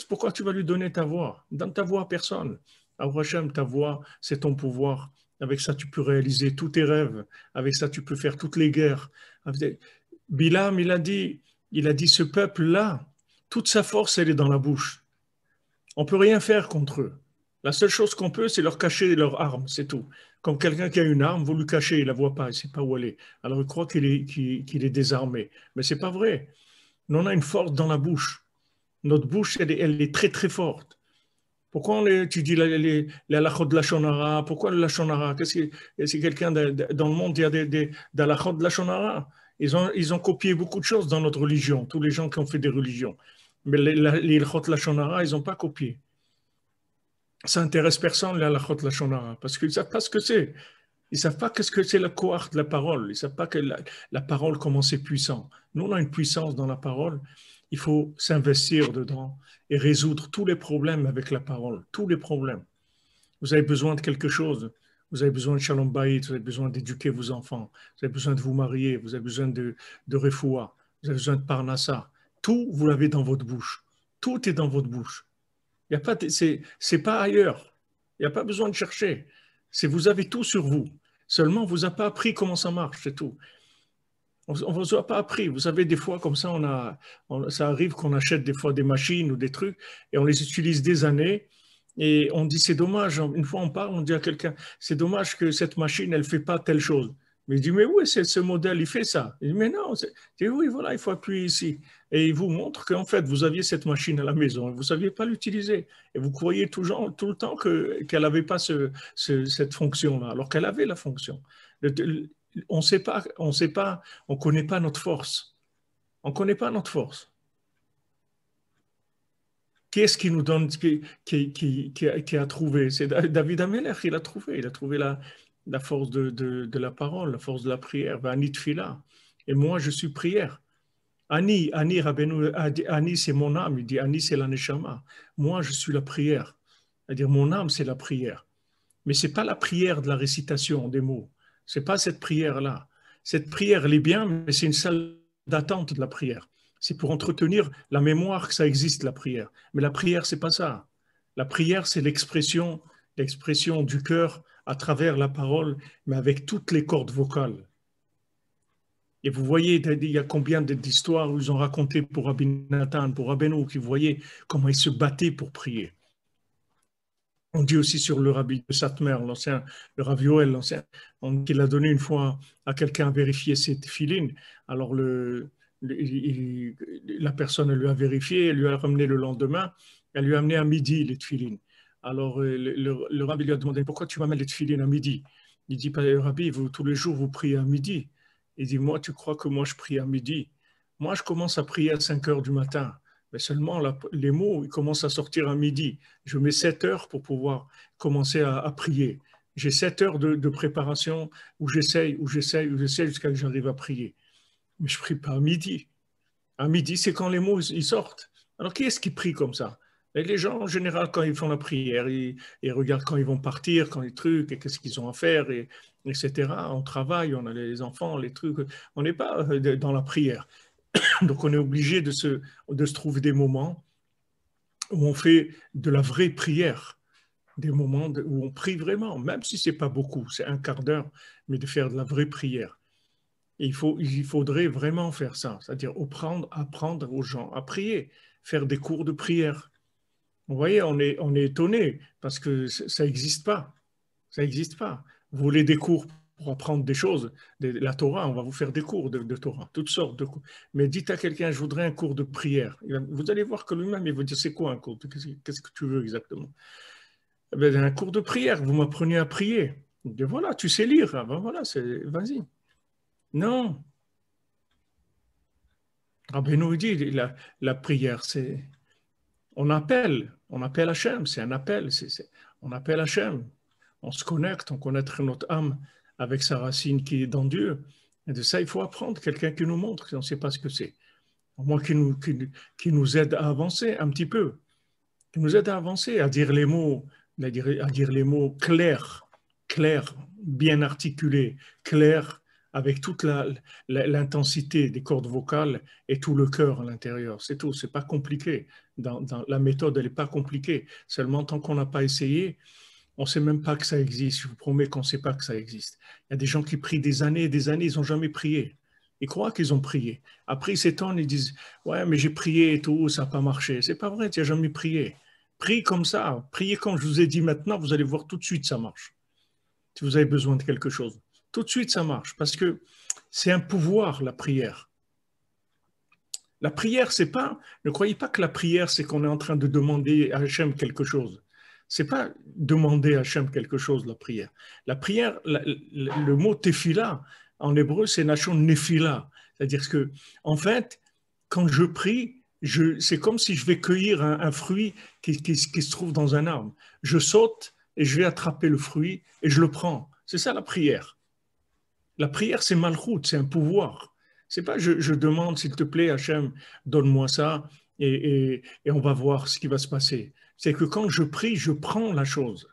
Pourquoi tu vas lui donner ta voix? Donne ta voix à personne. Abraham, Hashem, ta voix, c'est ton pouvoir. Avec ça, tu peux réaliser tous tes rêves. Avec ça, tu peux faire toutes les guerres. Bilam, il a dit, ce peuple-là, toute sa force, elle est dans la bouche. On ne peut rien faire contre eux. La seule chose qu'on peut, c'est leur cacher leur arme, c'est tout. Comme quelqu'un qui a une arme, vous lui cachez, il ne la voit pas, il ne sait pas où elle est. Alors il croit qu'il est désarmé. Mais ce n'est pas vrai. Nous, on a une force dans la bouche. Notre bouche, elle est très très forte. Pourquoi tu dis les halachot de la shonara? Pourquoi le lachonara? C'est quelqu'un dans le monde, il y a des halachot de la shonara. Ils ont copié beaucoup de choses dans notre religion, tous les gens qui ont fait des religions. Mais les halachot de la shonara, ils n'ont pas copié. Ça intéresse personne, les halachot de la shonara, parce qu'ils ne savent pas ce que c'est. Ils ne savent pas ce que c'est le koach de la parole. Ils ne savent pas que la parole, comment c'est puissant. Nous, on a une puissance dans la parole. Il faut s'investir dedans et résoudre tous les problèmes avec la parole. Tous les problèmes. Vous avez besoin de quelque chose. Vous avez besoin de shalom bayit. Vous avez besoin d'éduquer vos enfants. Vous avez besoin de vous marier. Vous avez besoin de refoua. Vous avez besoin de parnassa. Tout, vous l'avez dans votre bouche. Tout est dans votre bouche. Il y a pas, c'est pas ailleurs. Il n'y a pas besoin de chercher. Vous avez tout sur vous. Seulement, on ne vous a pas appris comment ça marche, c'est tout. On ne vous a pas appris. Vous savez, des fois, comme ça, ça arrive qu'on achète des fois des machines ou des trucs et on les utilise des années et on dit c'est dommage. Une fois, on parle, on dit à quelqu'un, c'est dommage que cette machine, elle ne fait pas telle chose. Mais il dit, mais oui, c'est ce modèle, il fait ça. Il dit, mais non, il dit, oui, voilà, il faut appuyer ici. Et il vous montre qu'en fait, vous aviez cette machine à la maison et vous ne saviez pas l'utiliser. Et vous croyez tout le temps qu'elle n'avait pas cette fonction-là, alors qu'elle avait la fonction. On ne sait pas, on ne connaît pas notre force. On ne connaît pas notre force. Qui est-ce qui nous donne, qui a trouvé? C'est David Amelech, il a trouvé la force de la parole, la force de la prière. Ani tfila. Et moi, je suis prière. Ani Rabbeinu, Ani c'est mon âme, il dit Ani c'est la neshama. Moi, je suis la prière. C'est-à-dire, mon âme, c'est la prière. Mais ce n'est pas la prière de la récitation des mots. Ce n'est pas cette prière-là. Cette prière, elle est bien, mais c'est une salle d'attente de la prière. C'est pour entretenir la mémoire que ça existe, la prière. Mais la prière, c'est pas ça. La prière, c'est l'expression du cœur à travers la parole, mais avec toutes les cordes vocales. Et vous voyez, il y a combien d'histoires où ils ont raconté pour Rabbi Nathan, pour Rabbeinu, qui voyaient comment ils se battaient pour prier. On dit aussi sur le rabbi de Satmer, le Rav Yoel, l'ancien, qu'il a donné une fois à quelqu'un à vérifier ses tefilines. Alors la personne lui a vérifié, elle lui a ramené le lendemain, elle lui a amené à midi les tefilines. Alors le rabbi lui a demandé pourquoi tu m'amènes les tefilines à midi. Il dit Rabbi, tous les jours vous priez à midi. Il dit moi tu crois que moi je prie à midi? Moi je commence à prier à 5 heures du matin. Mais seulement les mots ils commencent à sortir à midi. Je mets 7 heures pour pouvoir commencer à prier. J'ai 7 heures de préparation où j'essaye jusqu'à ce que j'arrive à prier. Mais je ne prie pas à midi. À midi, c'est quand les mots ils sortent. Alors qui est-ce qui prie comme ça? Et les gens, en général, quand ils font la prière, ils regardent quand ils vont partir, quand les trucs, et qu'est-ce qu'ils ont à faire, etc. On travaille, on a les enfants, les trucs. On n'est pas dans la prière. Donc on est obligé de se trouver des moments où on fait de la vraie prière, des moments où on prie vraiment, même si ce n'est pas beaucoup, c'est un quart d'heure, mais de faire de la vraie prière. Et il faudrait vraiment faire ça, c'est-à-dire apprendre aux gens à prier, faire des cours de prière. Vous voyez, on est étonné parce que ça n'existe pas. Ça n'existe pas. Vous voulez des cours pour apprendre des choses, la Torah, on va vous faire des cours de Torah, toutes sortes de cours. Mais dites à quelqu'un, je voudrais un cours de prière. Vous allez voir que lui-même, il va dire, c'est quoi un cours? Qu'est-ce que tu veux exactement? Eh bien, un cours de prière, vous m'apprenez à prier. Il dit, voilà, tu sais lire. Ah ben voilà, vas-y. Non. Rabbeinu dit, la prière, c'est... On appelle Hachem, c'est un appel. On appelle Hachem. On se connecte, on connaît notre âme avec sa racine qui est dans Dieu. Et de ça, il faut apprendre. Quelqu'un qui nous montre, qui ne sait pas ce que c'est. Au moins qui nous aide à avancer un petit peu. Qui nous aide à avancer, à dire les mots, clairs, bien articulés, clairs, avec toute l'intensité des cordes vocales et tout le cœur à l'intérieur. C'est tout, c'est pas compliqué. La méthode, elle n'est pas compliquée. Seulement, tant qu'on n'a pas essayé, on ne sait même pas que ça existe. Je vous promets qu'on ne sait pas que ça existe. Il y a des gens qui prient des années et des années, ils n'ont jamais prié. Ils croient qu'ils ont prié. Après, ils s'étonnent, ils disent « Ouais, mais j'ai prié et tout, ça n'a pas marché. » C'est pas vrai, tu n'as jamais prié. Prie comme ça. Priez comme je vous ai dit maintenant, vous allez voir tout de suite, ça marche. Si vous avez besoin de quelque chose. Tout de suite, ça marche. Parce que c'est un pouvoir, la prière. La prière, c'est pas... Ne croyez pas que la prière, c'est qu'on est en train de demander à Hachem quelque chose. C'est pas demander à Hachem quelque chose, la prière. La prière, le mot tefila, en hébreu, c'est nashon nefila. C'est-à-dire que, en fait, quand je prie, c'est comme si je vais cueillir un fruit qui se trouve dans un arbre. Je saute et je vais attraper le fruit et je le prends. C'est ça la prière. La prière, c'est malchout, c'est un pouvoir. C'est pas je demande, s'il te plaît, Hachem, donne-moi ça et on va voir ce qui va se passer. C'est que quand je prie, je prends la chose.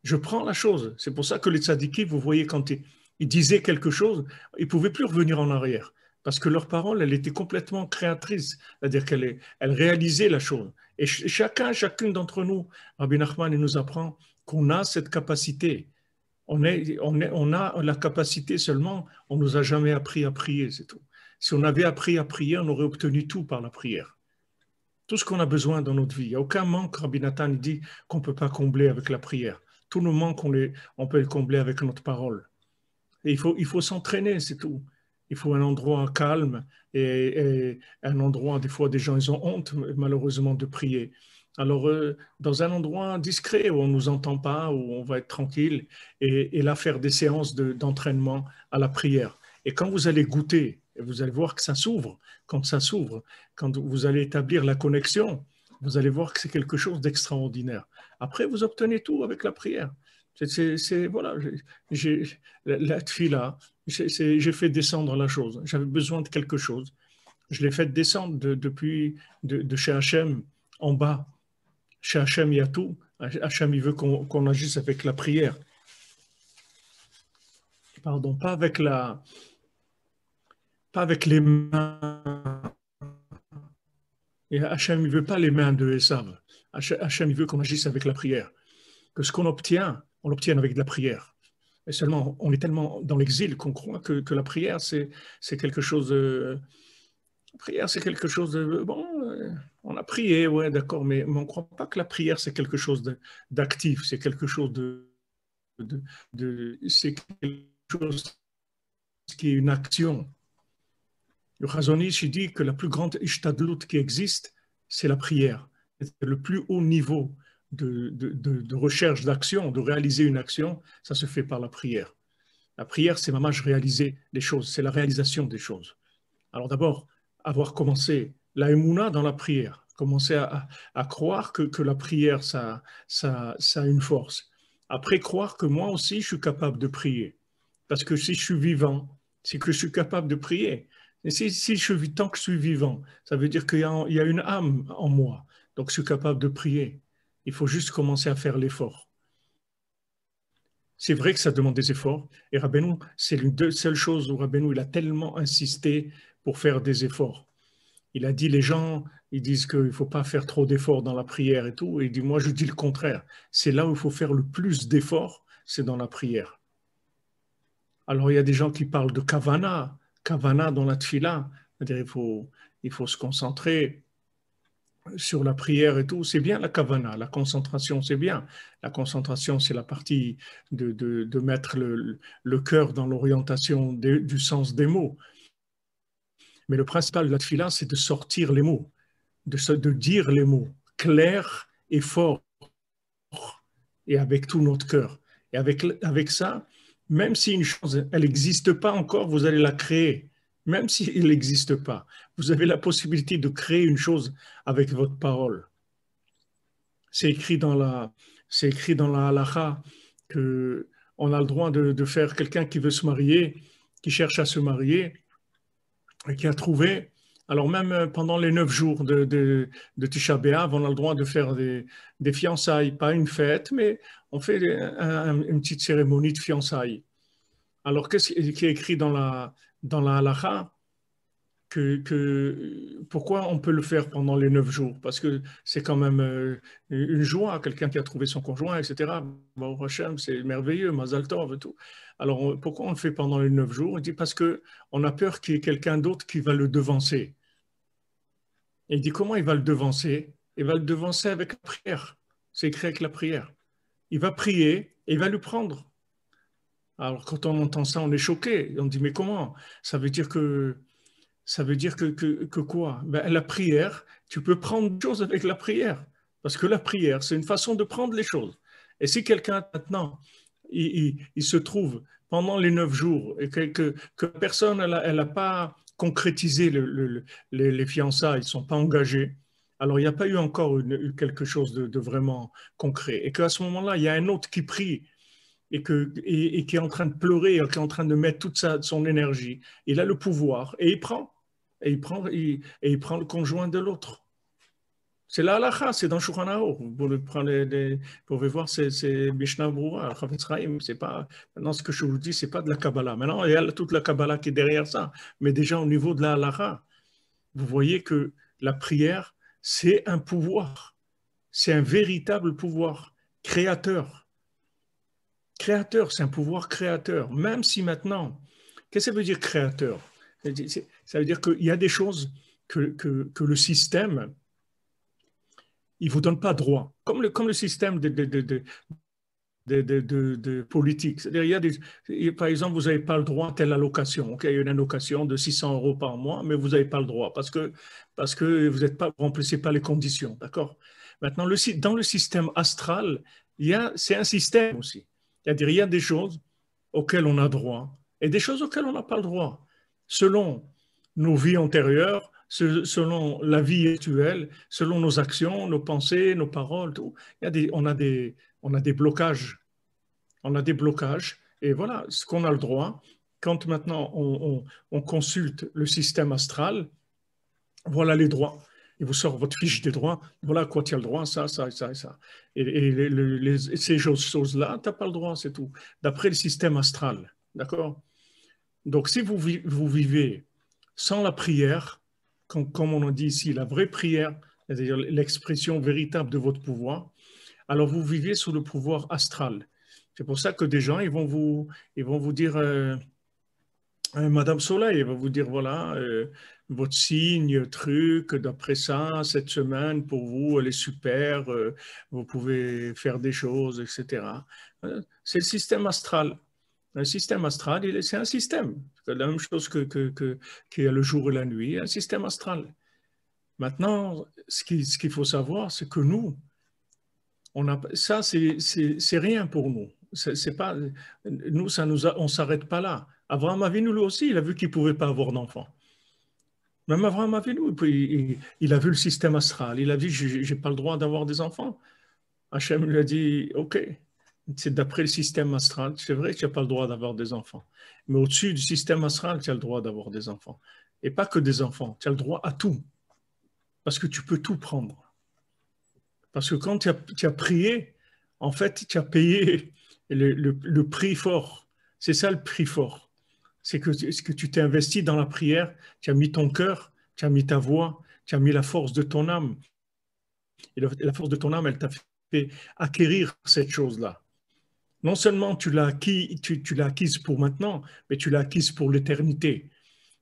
Je prends la chose. C'est pour ça que les tzadikis, vous voyez, quand ils disaient quelque chose, ils ne pouvaient plus revenir en arrière. Parce que leur parole, elle était complètement créatrice. C'est-à-dire qu'elle réalisait la chose. Et chacune d'entre nous, Rabbi Nachman, il nous apprend qu'on a cette capacité. On a la capacité seulement, on ne nous a jamais appris à prier, c'est tout. Si on avait appris à prier, on aurait obtenu tout par la prière. Tout ce qu'on a besoin dans notre vie. Il n'y a aucun manque, Rabbi Nathan dit, qu'on ne peut pas combler avec la prière. Tous nos manques, on peut les combler avec notre parole. Et il faut s'entraîner, c'est tout. Il faut un endroit calme et un endroit, des fois, des gens, ils ont honte, malheureusement, de prier. Alors, dans un endroit discret où on ne nous entend pas, où on va être tranquille, et là, faire des séances d'entraînement à la prière. Et quand vous allez goûter, et vous allez voir que ça s'ouvre, quand vous allez établir la connexion, vous allez voir que c'est quelque chose d'extraordinaire. Après, vous obtenez tout avec la prière. Voilà, la tfila, j'ai fait descendre la chose. J'avais besoin de quelque chose. Je l'ai fait descendre depuis chez Hachem en bas. Chez Hachem, il y a tout. Hachem, il veut qu'on agisse avec la prière. Pardon, pas avec les mains. Et Hachem, il ne veut pas les mains de Esav. Hachem, il veut qu'on agisse avec la prière. Que ce qu'on obtient, on l'obtienne avec de la prière. Et seulement, on est tellement dans l'exil qu'on croit que la prière, c'est quelque chose de... La prière, c'est quelque chose de... Bon, on a prié, ouais, d'accord, mais on ne croit pas que la prière, c'est quelque chose d'actif, c'est quelque chose c'est quelque chose qui est une action. Le Chazon Ish, il dit que la plus grande ishtadlut qui existe, c'est la prière. C'est le plus haut niveau de recherche d'action, de réaliser une action, ça se fait par la prière. La prière, c'est vraiment réaliser les choses, c'est la réalisation des choses. Alors d'abord, avoir commencé la émouna dans la prière, commencer à croire que la prière, ça a une force. Après, croire que moi aussi, je suis capable de prier. Parce que si je suis vivant, c'est que je suis capable de prier. Et tant que je suis vivant, ça veut dire qu'il y a une âme en moi. Donc, je suis capable de prier. Il faut juste commencer à faire l'effort. C'est vrai que ça demande des efforts. Et Rabbeinu, c'est l'une des seules choses où Rabbeinu, il a tellement insisté pour faire des efforts. Il a dit, les gens, ils disent qu'il ne faut pas faire trop d'efforts dans la prière et tout. Et il dit, moi, je dis le contraire. C'est là où il faut faire le plus d'efforts, c'est dans la prière. Alors, il y a des gens qui parlent de kavana dans la tfila. C'est-à-dire, il faut se concentrer sur la prière et tout. C'est bien la kavana, la concentration, c'est bien. La concentration, c'est la partie de mettre le cœur dans l'orientation du sens des mots. Mais le principal de la tfila, c'est de sortir les mots, de dire les mots clairs et forts, et avec tout notre cœur. Et avec ça, même si une chose, elle n'existe pas encore, vous allez la créer. Même s'il n'existe pas, vous avez la possibilité de créer une chose avec votre parole. C'est écrit dans la halakha qu'on a le droit de faire quelqu'un qui veut se marier, qui cherche à se marier, et qui a trouvé, alors même pendant les 9 jours de Tisha B'Av, on a le droit de faire des fiançailles, pas une fête, mais on fait une petite cérémonie de fiançailles. Alors, qu'est-ce qui est écrit dans la halakha? Pourquoi on peut le faire pendant les 9 jours? Parce que c'est quand même une joie, quelqu'un qui a trouvé son conjoint, etc. Bon, Hachem, c'est merveilleux, Mazal Tov et tout. Alors, pourquoi on le fait pendant les 9 jours? Il dit parce qu'on a peur qu'il y ait quelqu'un d'autre qui va le devancer. Et il dit comment il va le devancer? Il va le devancer avec la prière. C'est écrit avec la prière. Il va prier et il va le prendre. Alors, quand on entend ça, on est choqué. On dit, mais comment? Ça veut dire que quoi? Ben, la prière, tu peux prendre des choses avec la prière. Parce que la prière, c'est une façon de prendre les choses. Et si quelqu'un, maintenant, il se trouve pendant les 9 jours et que personne, elle a pas concrétisé les fiançailles, ils ne sont pas engagés, alors il n'y a pas eu encore quelque chose de vraiment concret. Et qu'à ce moment-là, il y a un autre qui prie et qui est en train de pleurer, qui est en train de mettre toute son énergie. Il a le pouvoir et il prend. Et il prend le conjoint de l'autre. C'est la halakha, c'est dans Shulchan Aruch. Vous pouvez voir, c'est Mishnah Brura, Chafetz Chaim. C'est pas, maintenant, ce que je vous dis, c'est pas de la Kabbalah. Maintenant, il y a toute la Kabbalah qui est derrière ça. Mais déjà, au niveau de la halakha, vous voyez que la prière, c'est un pouvoir. C'est un véritable pouvoir créateur. Créateur, c'est un pouvoir créateur. Même si maintenant, qu'est-ce que ça veut dire créateur? Ça veut dire qu'il y a des choses que le système, il ne vous donne pas droit. Comme le système de politique. C'est-à-dire, par exemple, vous n'avez pas le droit à telle allocation. Okay? Il y a une allocation de 600 euros par mois, mais vous n'avez pas le droit parce que vous ne remplissez pas les conditions. D'accord? Maintenant, dans le système astral, c'est un système aussi. C'est-à-dire, il y a des choses auxquelles on a droit et des choses auxquelles on n'a pas le droit. Selon nos vies antérieures, selon la vie actuelle, selon nos actions, nos pensées, nos paroles, tout. On a des blocages. On a des blocages. Et voilà ce qu'on a le droit. Quand maintenant on consulte le système astral, voilà les droits. Il vous sort votre fiche des droits. Voilà à quoi tu as le droit, ça, ça et ça et ça. Et ces choses-là, tu n'as pas le droit, c'est tout. D'après le système astral. D'accord? Donc, si vous vivez sans la prière, comme on a dit ici, la vraie prière, c'est-à-dire l'expression véritable de votre pouvoir, alors vous vivez sous le pouvoir astral. C'est pour ça que des gens, ils vont vous dire, Madame Soleil, elle va vous dire, voilà, votre signe, truc, d'après ça, cette semaine, pour vous, elle est super, vous pouvez faire des choses, etc. C'est le système astral. Un système astral, c'est un système. C'est la même chose qu'il y a le jour et la nuit, un système astral. Maintenant, ce qu'il faut savoir, c'est que nous, ça, c'est rien pour nous. C'est pas, nous, on ne s'arrête pas là. Abraham Avinu, lui aussi, il a vu qu'il ne pouvait pas avoir d'enfant. Même Abraham Avinu, il a vu le système astral. Il a dit, je n'ai pas le droit d'avoir des enfants. Hachem lui a dit, OK, c'est d'après le système astral. C'est vrai que tu n'as pas le droit d'avoir des enfants. Mais au-dessus du système astral, tu as le droit d'avoir des enfants. Et pas que des enfants, tu as le droit à tout. Parce que tu peux tout prendre. Parce que quand tu as prié, en fait, tu as payé le prix fort. C'est ça le prix fort. C'est que tu t'es investi dans la prière, tu as mis ton cœur, tu as mis ta voix, tu as mis la force de ton âme. Et la force de ton âme, elle t'a fait acquérir cette chose-là. Non seulement tu l'as acquise pour maintenant, mais tu l'as acquise pour l'éternité.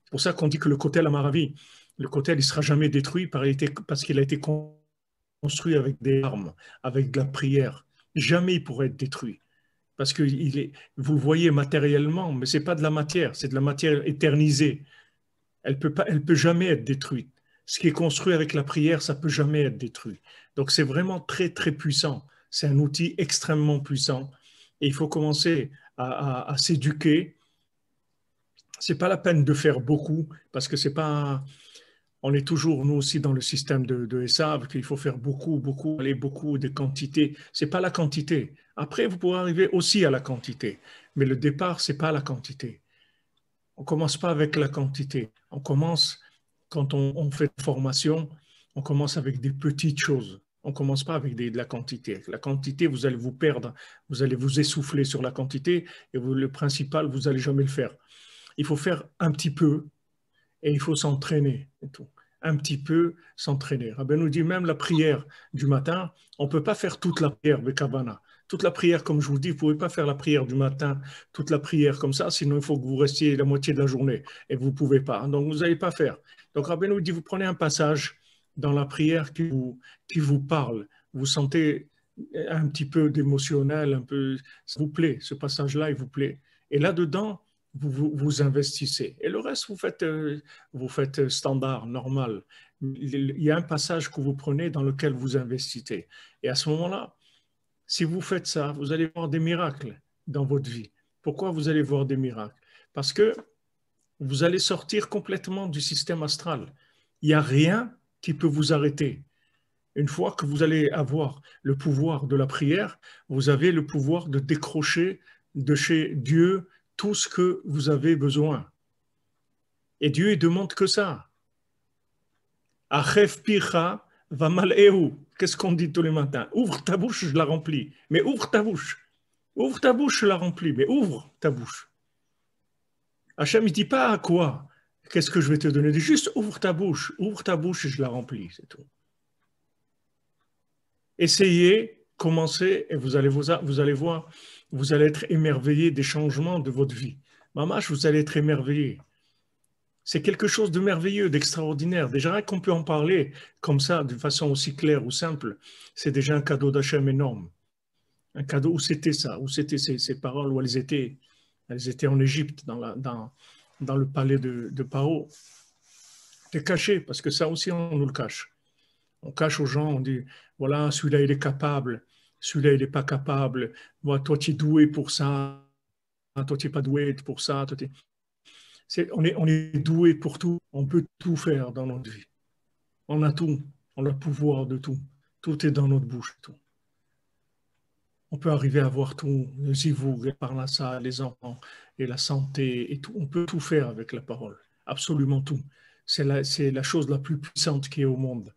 C'est pour ça qu'on dit que le Kotel Amaravi, le Kotel, il ne sera jamais détruit parce qu'il a été construit avec des armes, avec de la prière. Jamais il pourrait être détruit. Parce que vous le voyez matériellement, mais ce n'est pas de la matière, c'est de la matière éternisée. Elle peut jamais être détruite. Ce qui est construit avec la prière, ça ne peut jamais être détruit. Donc c'est vraiment très, très puissant. C'est un outil extrêmement puissant. Et il faut commencer à s'éduquer. Ce n'est pas la peine de faire beaucoup, parce que c'est pas... On est toujours, nous aussi, dans le système de Esav, qu'il faut faire beaucoup, aller beaucoup de quantité. Ce n'est pas la quantité. Après, vous pourrez arriver aussi à la quantité. Mais le départ, ce n'est pas la quantité. On ne commence pas avec la quantité. On commence, quand on fait une formation, on commence avec des petites choses. On ne commence pas avec de la quantité. La quantité, vous allez vous perdre, vous allez vous essouffler sur la quantité et le principal, vous n'allez jamais le faire. Il faut faire un petit peu et il faut s'entraîner et tout. Un petit peu s'entraîner. Rabbi nous dit même la prière du matin, on ne peut pas faire toute la prière de Kavana. Toute la prière, comme je vous dis, vous ne pouvez pas faire la prière du matin, toute la prière comme ça, sinon il faut que vous restiez la moitié de la journée et vous ne pouvez pas. Donc vous n'allez pas faire. Donc Rabbi nous dit, vous prenez un passage dans la prière qui vous parle. Vous sentez un petit peu d'émotionnel, un peu, ça vous plaît, ce passage-là, il vous plaît. Et là-dedans, vous investissez. Et le reste, vous faites standard, normal. Il y a un passage que vous prenez dans lequel vous investissez. Et à ce moment-là, si vous faites ça, vous allez voir des miracles dans votre vie. Pourquoi vous allez voir des miracles? Parce que vous allez sortir complètement du système astral. Il n'y a rien qui peut vous arrêter. Une fois que vous allez avoir le pouvoir de la prière, vous avez le pouvoir de décrocher de chez Dieu tout ce que vous avez besoin. Et Dieu, il demande que ça. Achef picha va mal ehu. Qu'est-ce qu'on dit tous les matins? Ouvre ta bouche, je la remplis. Mais ouvre ta bouche. Ouvre ta bouche, je la remplis. Mais ouvre ta bouche. Hachem, il ne dit pas à quoi. Qu'est-ce que je vais te donner? Juste ouvre ta bouche et je la remplis, c'est tout. Essayez, commencez et vous allez voir, vous allez être émerveillé des changements de votre vie. Mamash, vous allez être émerveillé. C'est quelque chose de merveilleux, d'extraordinaire. Déjà qu'on peut en parler comme ça, de façon aussi claire ou simple, c'est déjà un cadeau d'Hachem énorme. Un cadeau où c'était ça, où c'était ces paroles, où elles étaient en Égypte, dans le palais de Paro. C'est caché, parce que ça aussi, on nous le cache. On cache aux gens, on dit, voilà, celui-là, il est capable, celui-là, il n'est pas capable. Moi, toi, tu es doué pour ça, toi, tu n'es pas doué pour ça. On est doué pour tout, on peut tout faire dans notre vie. On a tout, on a le pouvoir de tout. Tout est dans notre bouche. Tout. On peut arriver à voir tout, le zivoug, les parnassa, les enfants, et la santé, et tout. On peut tout faire avec la parole, absolument tout. C'est la chose la plus puissante qui est au monde.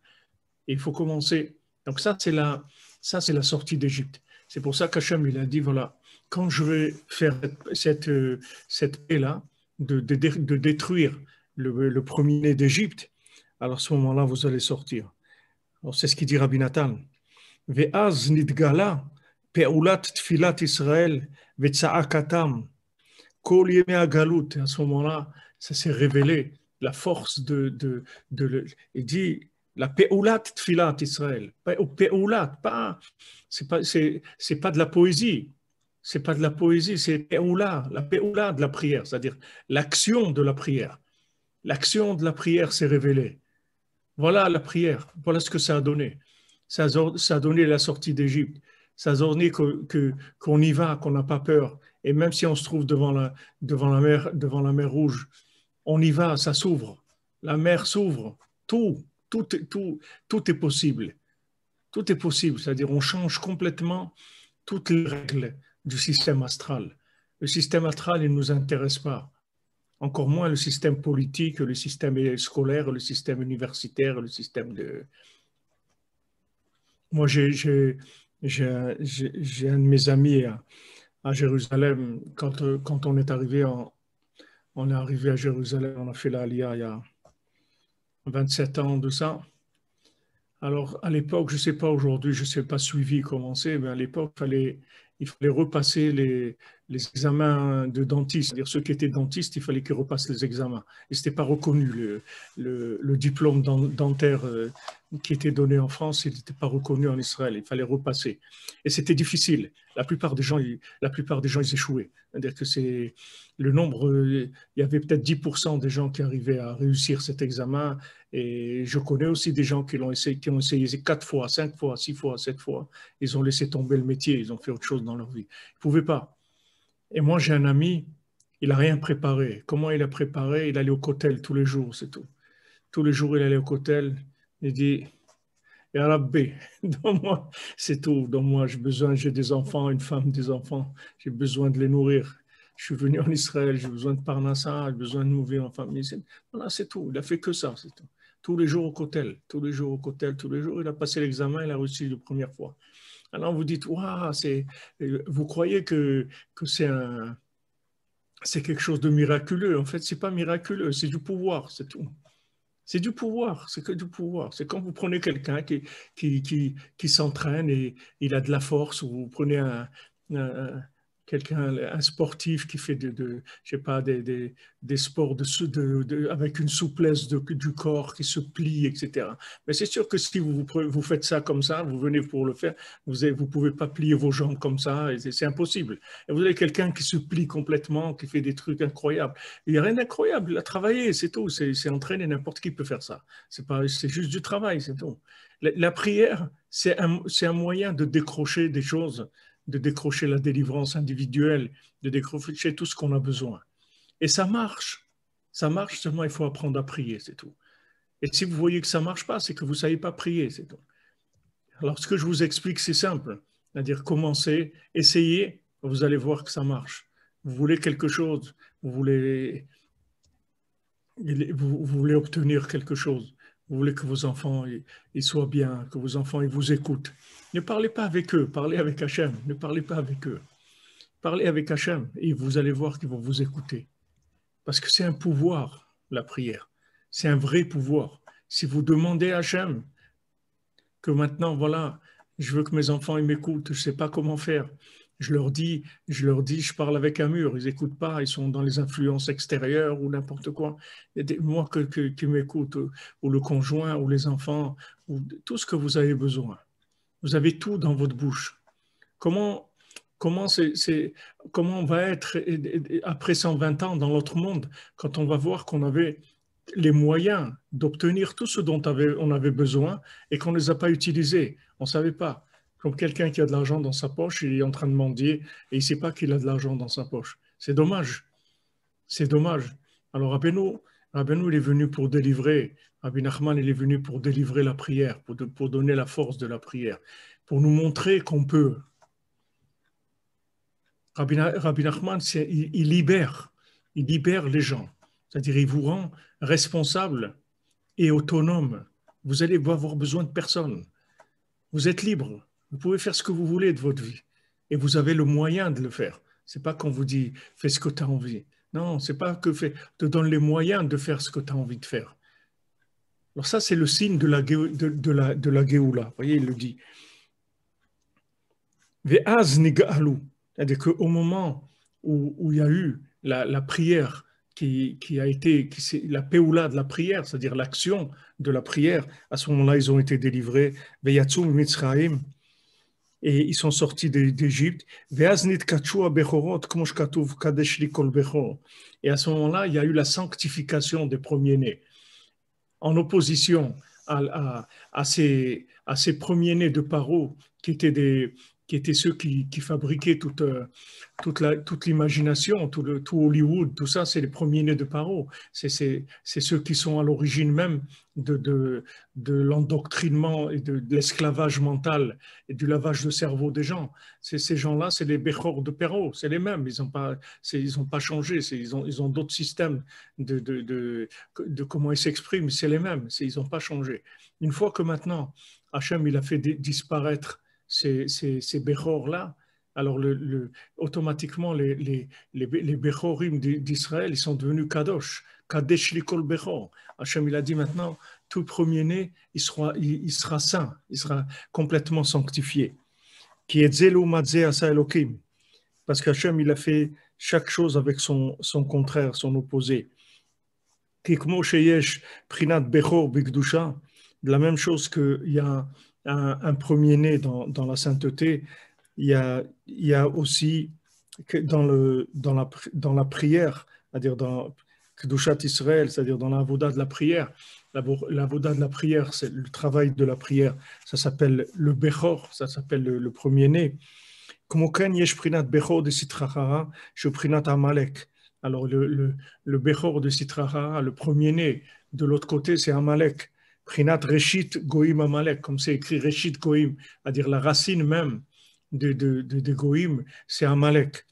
Et il faut commencer. Donc ça, c'est la sortie d'Égypte. C'est pour ça qu'Hachem, il a dit, voilà, quand je vais faire cette paix-là, de détruire le premier-né d'Égypte, alors à ce moment-là, vous allez sortir. Alors c'est ce qu'il dit Rabbi Nathan. Ve'az nidgala pe'ulat tfilat Israël ve'tza'akatam kol yemei hagalut. À ce moment-là, ça s'est révélé, la force il dit, la pe'ulat tfilat Israël. Pe'ulat, c'est pas de la poésie. C'est pas de la poésie, c'est pe'ula, la pe'ula de la prière, c'est-à-dire l'action de la prière. L'action de la prière s'est révélée. Voilà la prière, voilà ce que ça a donné. Ça a donné la sortie d'Égypte. Ça a donné qu'on y va, qu'on n'a pas peur. Et même si on se trouve devant la mer Rouge, on y va, ça s'ouvre. La mer s'ouvre. Tout est possible. Tout est possible, c'est-à-dire on change complètement toutes les règles du système astral. Le système astral, il ne nous intéresse pas. Encore moins le système politique, le système scolaire, le système universitaire, le système de... Moi, j'ai un de mes amis à Jérusalem. Quand on est arrivé à Jérusalem, on a fait l'Aliyah il y a 27 ans de ça. Alors, à l'époque, je ne sais pas aujourd'hui, je ne sais pas suivi comment c'est, mais à l'époque, il fallait repasser les examens de dentiste. C'est-à-dire ceux qui étaient dentistes, il fallait qu'ils repassent les examens. Et ce n'était pas reconnu. Le diplôme dentaire qui était donné en France, il n'était pas reconnu en Israël. Il fallait repasser. Et c'était difficile. La plupart des gens, ils échouaient. C'est-à-dire que le nombre, il y avait peut-être 10% des gens qui arrivaient à réussir cet examen. Et je connais aussi des gens qui ont essayé 4 fois, 5 fois, 6 fois, 7 fois. Ils ont laissé tomber le métier, ils ont fait autre chose dans leur vie. Ils ne pouvaient pas. Et moi, j'ai un ami, il n'a rien préparé. Comment il a préparé? Il allait au cotel tous les jours, c'est tout. Tous les jours, il allait au cotel. Il dit, Ya Rabbi, donne-moi, c'est tout. Donne-moi, j'ai des enfants, une femme, des enfants. J'ai besoin de les nourrir. Je suis venu en Israël, j'ai besoin de parnassa, j'ai besoin de nourrir en famille. Voilà, c'est tout. Il a fait que ça, c'est tout. tous les jours au kotel, tous les jours au kotel, tous les jours. Il a passé l'examen, il a réussi la première fois. Alors vous dites, waouh, vous croyez que c'est quelque chose de miraculeux. En fait, c'est pas miraculeux, c'est du pouvoir, c'est tout. C'est du pouvoir, c'est que du pouvoir. C'est quand vous prenez quelqu'un qui s'entraîne et il a de la force, ou vous prenez quelqu'un, un sportif qui fait je sais pas, des sports avec une souplesse du corps qui se plie, etc. Mais c'est sûr que si vous faites ça comme ça, vous venez pour le faire, vous pouvez pas plier vos jambes comme ça, et c'est impossible. Et vous avez quelqu'un qui se plie complètement, qui fait des trucs incroyables. Il n'y a rien d'incroyable, il a travaillé, c'est tout. C'est entraîné, n'importe qui peut faire ça. C'est juste du travail, c'est tout. La prière, c'est un moyen de décrocher des choses, de décrocher la délivrance individuelle, de décrocher tout ce qu'on a besoin. Et ça marche. Ça marche, seulement il faut apprendre à prier, c'est tout. Et si vous voyez que ça ne marche pas, c'est que vous ne savez pas prier, c'est tout. Alors, ce que je vous explique, c'est simple. C'est-à-dire, commencez, essayez, vous allez voir que ça marche. Vous voulez quelque chose, vous voulez obtenir quelque chose. Vous voulez que vos enfants ils soient bien, que vos enfants ils vous écoutent. Ne parlez pas avec eux, parlez avec Hachem. Ne parlez pas avec eux. Parlez avec Hachem et vous allez voir qu'ils vont vous écouter. Parce que c'est un pouvoir, la prière. C'est un vrai pouvoir. Si vous demandez à Hachem que maintenant, voilà, je veux que mes enfants ils m'écoutent, je ne sais pas comment faire. Je leur dis, je parle avec un mur, ils n'écoutent pas, ils sont dans les influences extérieures ou n'importe quoi. Moi qui m'écoute, ou le conjoint, ou les enfants, ou tout ce que vous avez besoin. Vous avez tout dans votre bouche. Comment on va être après 120 ans dans l'autre monde quand on va voir qu'on avait les moyens d'obtenir tout ce dont on avait besoin et qu'on ne les a pas utilisés. On ne savait pas. Comme quelqu'un qui a de l'argent dans sa poche, il est en train de mendier et il ne sait pas qu'il a de l'argent dans sa poche. C'est dommage. C'est dommage. Alors Rabbeinu, il est venu pour délivrer. Rabbi Nachman, il est venu pour délivrer la prière, pour donner la force de la prière, pour nous montrer qu'on peut. Rabbi Nachman, il libère les gens. C'est-à-dire, il vous rend responsable et autonome. Vous allez avoir besoin de personne. Vous êtes libre. Vous pouvez faire ce que vous voulez de votre vie. Et vous avez le moyen de le faire. Ce n'est pas qu'on vous dit, fais ce que tu as envie. Non, ce n'est pas que te donne les moyens de faire ce que tu as envie de faire. Alors ça, c'est le signe de la Géoula. Vous voyez, il le dit. Ve'az nig'alu. C'est-à-dire qu'au moment où il y a eu la prière qui a été la péoula de la prière, c'est-à-dire l'action de la prière, à ce moment-là, ils ont été délivrés. Ve'yatzum mitzraim. Et ils sont sortis d'Égypte. Et à ce moment-là, il y a eu la sanctification des premiers-nés, en opposition à ces premiers-nés de Paro, qui étaient ceux qui fabriquaient toute l'imagination, tout Hollywood, tout ça, c'est les premiers-nés de Paro. C'est ceux qui sont à l'origine même de l'endoctrinement et de l'esclavage mental et du lavage de cerveau des gens. Ces gens-là, c'est les Bechor de Paro, c'est les mêmes, ils n'ont pas changé, ils ont d'autres systèmes de comment ils s'expriment, c'est les mêmes, ils n'ont pas changé. Une fois que maintenant, Hachem, il a fait disparaître ces Bechor-là, alors automatiquement les Bechorim d'Israël, ils sont devenus Kadosh, Kadesh Likol Bechor. Hachem, il a dit maintenant, tout premier-né, il sera saint, il sera complètement sanctifié. Qui est Zelu Madze Asa Elokim. Parce qu'Hachem, il a fait chaque chose avec son contraire, son opposé. Kikmo Sheyesh Prinat Bechor Bigdusha. De la même chose qu'il y a un premier-né dans la sainteté, il y a aussi que dans la prière, c'est-à-dire dans Kedushat Israël, c'est-à-dire dans l'avoda de la prière. L'avoda de la prière, c'est le travail de la prière. Ça s'appelle le Bechor, ça s'appelle le premier-né. Kmoken yesh prinat Bechor de Sitrachara, je prinat Amalek. Alors le Bechor de Sitrachara, le premier-né, de l'autre côté, c'est Amalek. Prinat Reshit Goïm Amalek, comme c'est écrit Reshit Goïm, c'est-à-dire la racine même de Goïm, c'est Amalek.